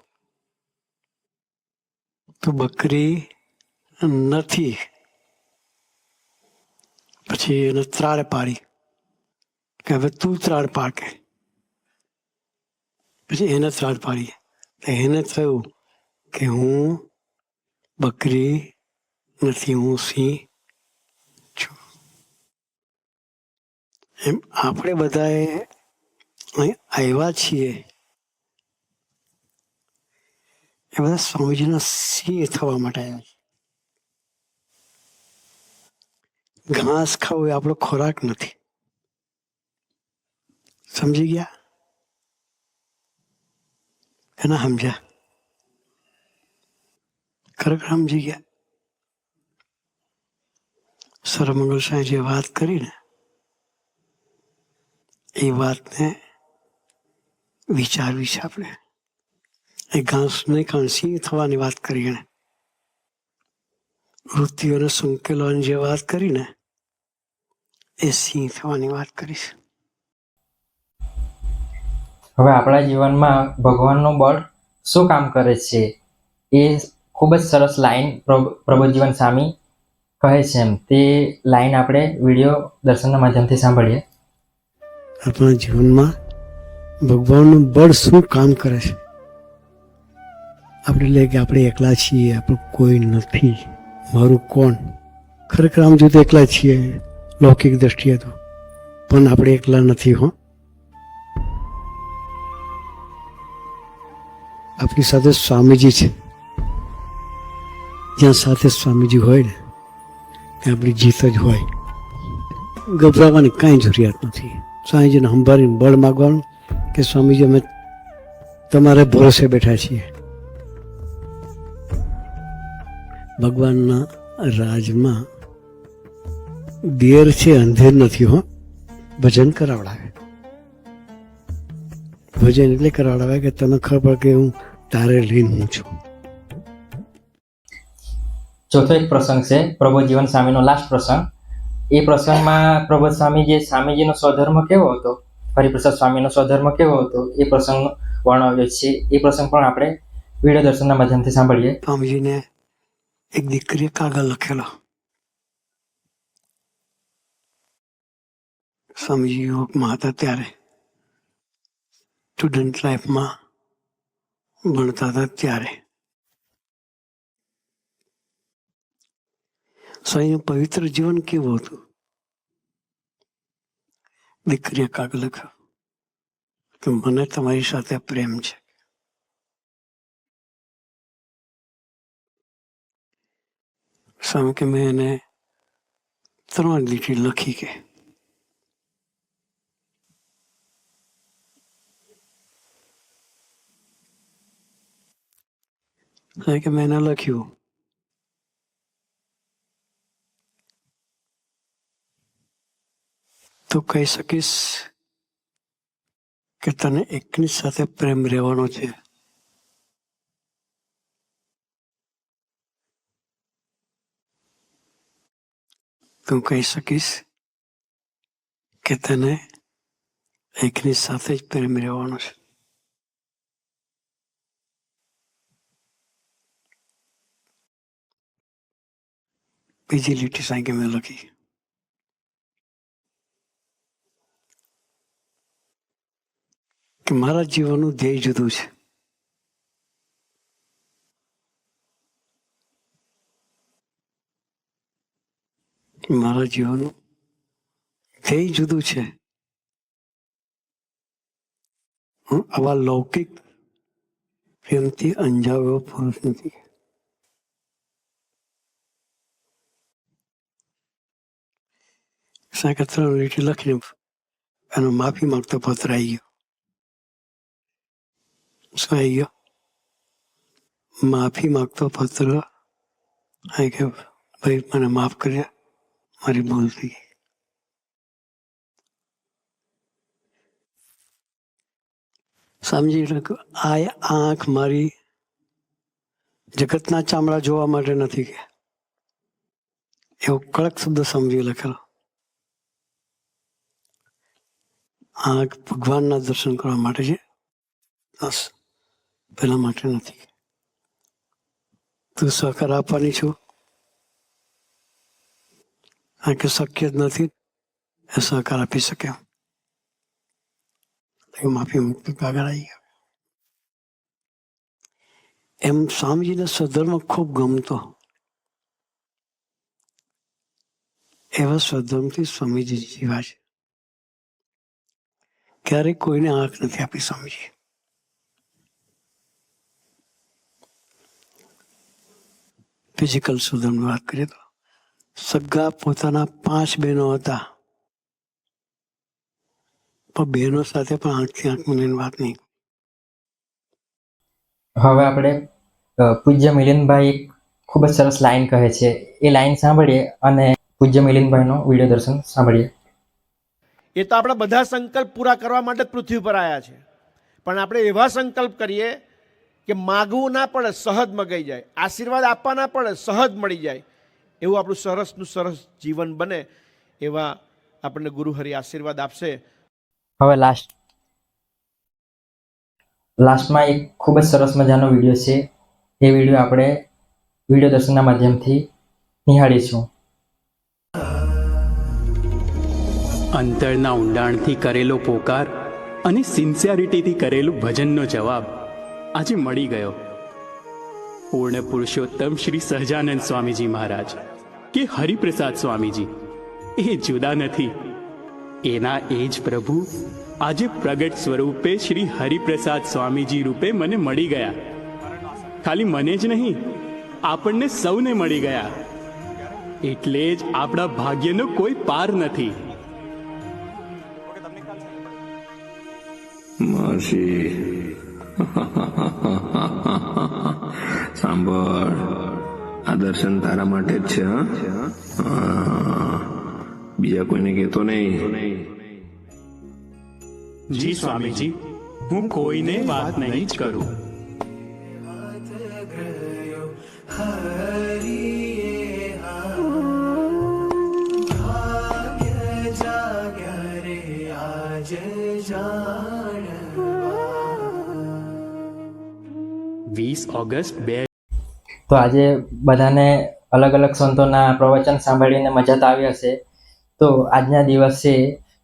તું બકરી નથી. પછી એને ત્રાડ પાડી કે હવે તું ત્રાડ પાડ. કે પછી એને ત્રાડ પાડી. એને થયું કે હું બકરી નથી, હું સિંહ છું. એમ આપણે બધાએ અહીં આવ્યા છીએ એ બધા સ્વામીજીના સિંહ થવા માટે આવ્યા છે. ઘાસ ખાવું એ આપણો ખોરાક નથી. સમજી ગયા? એના સમજ્યા? ખરેખર સમજી ગયા? સર્વમંગલ સાંઈ જે વાત કરી ને એ વાતને વિચારવી છે આપણે. એ ઘાસને સિંહ થવાની વાત કરી એણે. વૃત્તિઓને સંકેલવાની જે વાત કરી ને એ સિંહ થવાની વાત કરી છે. હવે આપણા જીવનમાં ભગવાનનું બળ શું કામ કરે છે એ ખૂબ જ સરસ લાઈન પ્રબોધજીવન સ્વામી કહે છે. એમ તે લાઈન આપણે વિડીયો દર્શનના માધ્યમથી સાંભળીએ. આપણા જીવનમાં ભગવાનનું બળ શું કામ કરે છે. આપણે લે કે આપણે એકલા છીએ, આપણું કોઈ નથી, મારું કોણ. ખરેખર આમ જોઈએ તો એકલા છીએ લૌકિક દ્રષ્ટિએ તો, પણ આપણે એકલા નથી. હો, આપણી સાથે સ્વામીજી છે. જ્યાં સાથે સ્વામીજી હોય ને ત્યાં આપણી જીત જ હોય. ગભરાવાની કાંઈ જરૂરિયાત નથી. સ્વામીજીને સંભાળીને બળ માગવાનું કે સ્વામીજી અમે તમારે ભરોસે બેઠા છીએ. ભગવાનના રાજમાં દેર છે અંધેર નથી. હો, ભજન કરાવડાવે. ભજન એટલે કરાવડાવે કે તને ખબર કે હું તારે લઈને હું છું. ચોથો એક પ્રસંગ છે પ્રબોધજીવન સ્વામીનો લાસ્ટ પ્રસંગ. એ પ્રસંગમાં પ્રબોધ સ્વામી સ્વામીજીનો સ્વધર્મ કેવો હતો, હરિપ્રસાદ સ્વામીનો સ્વધર્મ કેવો હતો એ પ્રસંગ વર્ણવ્યો છે. એ પ્રસંગ પણ આપણે વિડીયો દર્શનના માધ્યમથી સાંભળીએ. સ્વામીજીને એક દીકરીએ કાગળ લખેલો. સ્વામીજી યુવકમાં હતા ત્યારે, સ્ટુડન્ટ લાઈફમાં ભણતા હતા ત્યારે. સ્વામીનું પવિત્ર જીવન કેવું હતું. દીકરીએ કાગળ લખ્યો કે મને તમારી સાથે પ્રેમ છે. સ્વામી કે મેં એને 3 લીટી લખી કે મેં એને લખ્યું તો કહી શકીશ કે તને એકની સાથે પ્રેમ રહેવાનો છે. તું કહી શકીશ કે તને એકની સાથે જ પ્રેમ રહેવાનો છે. બીજી લીટી સાંઈ મેં લખી કે મારા જીવનનું ધ્યેય જુદું છે. મારા જીવનનું ધ્યેય જુદું છે. હું આવા લૌકિક પ્રેમથી અંજાવ્યો પુરુષ નથી. સાંઈ 3 લીટી લખીને એનો માફી માંગતો પત્ર આવી ગયો. શું આવી ગયો? માફી માંગતો પત્ર આવી ગયો. ભાઈ મને માફ કર્યા, મારી ભૂલ થઈ. સમજી આ આંખ મારી જગતના ચામડા જોવા માટે નથી કે એવો કડક શબ્દ સમજી લખેલો. આંખ ભગવાનના દર્શન કરવા માટે છે, બસ પેલા માટે નથી. તું સહકાર આપવાની છું આ કે શક્ય જ નથી એ સહકાર આપી શકે એમ માફી મુક્ત કાગળ આવી ગયો. એમ સ્વામીજીને સ્વધર્મ ખૂબ ગમતો. એવા સ્વધર્મથી સ્વામીજી જીવા છે. ક્યારેય કોઈને આંખ નથી આપી સ્વામીજી. ફિઝિકલ સ્વધર્મની વાત કરીએ તો સગા પોતાના 5 બહેનો હતા, પણ બહેનો સાથે પણ આંખથી આંખ મિલીને વાત નહીં. હવે આપણે પૂજ્ય મિલિંદભાઈ ખૂબ જ સરસ લાઈન કહે છે. એ લાઈન સાંભળીએ અને પૂજ્ય મિલિંદભાઈનો વિડીયો દર્શન સાંભળીએ. એ તો આપણા બધા સંકલ્પ પૂરા કરવા માટે જ પૃથ્વી પર આવ્યા છે, પણ આપણે એવા સંકલ્પ કરીએ કે માગવું ના પડે, સહજ મગાઈ જાય, આશીર્વાદ આપવા ના પડે, સહજ મળી જાય, એવું આપણું સરસનું સરસ જીવન બને એવા આપણને ગુરુહરિ આશીર્વાદ આપશે. હવે લાસ્ટમાં એક ખૂબ જ સરસ મજાનો વિડીયો છે. એ વિડીયો આપણે વિડીયો દર્શનના માધ્યમથી નિહાળીશું. અંતરના ઊંડાણથી કરેલો પોકાર અને સિન્સિયરિટીથી કરેલું ભજનનો જવાબ આજે મળી ગયો. પૂર્ણ પુરુષોત્તમ શ્રી સહજાનંદ સ્વામીજી મહારાજ કે હરિપ્રસાદ સ્વામીજી એ જુદા નથી. એના એ જ પ્રભુ આજે પ્રગટ સ્વરૂપે શ્રી હરિપ્રસાદ સ્વામીજી રૂપે મને મળી ગયા. ખાલી મને જ નહીં, આપણને સૌને મળી ગયા. એટલે જ આપણા ભાગ્યનો કોઈ પાર નથી. સાંભળ, આ દર્શન તારા માટે જ છે. બીજા કોઈને કહેતો નહીં. જી સ્વામીજી, હું કોઈને વાત નહીં જ કરું. ઓગસ્ટ 2 તો આજે બધાને અલગ અલગ સંતોના પ્રવચન સાંભળીને મજા તો આવી હશે. તો આજના દિવસે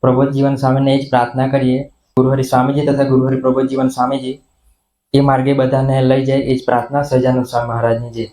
પ્રબોધજીવન સ્વામીને એ જ પ્રાર્થના કરીએ, ગુરુહરિ સ્વામીજી તથા ગુરુહરિ પ્રબોધજીવન સ્વામીજી એ માર્ગે બધાને લઈ જાય, એ જ પ્રાર્થના સહજાનંદ સ્વામી મહારાજની. જે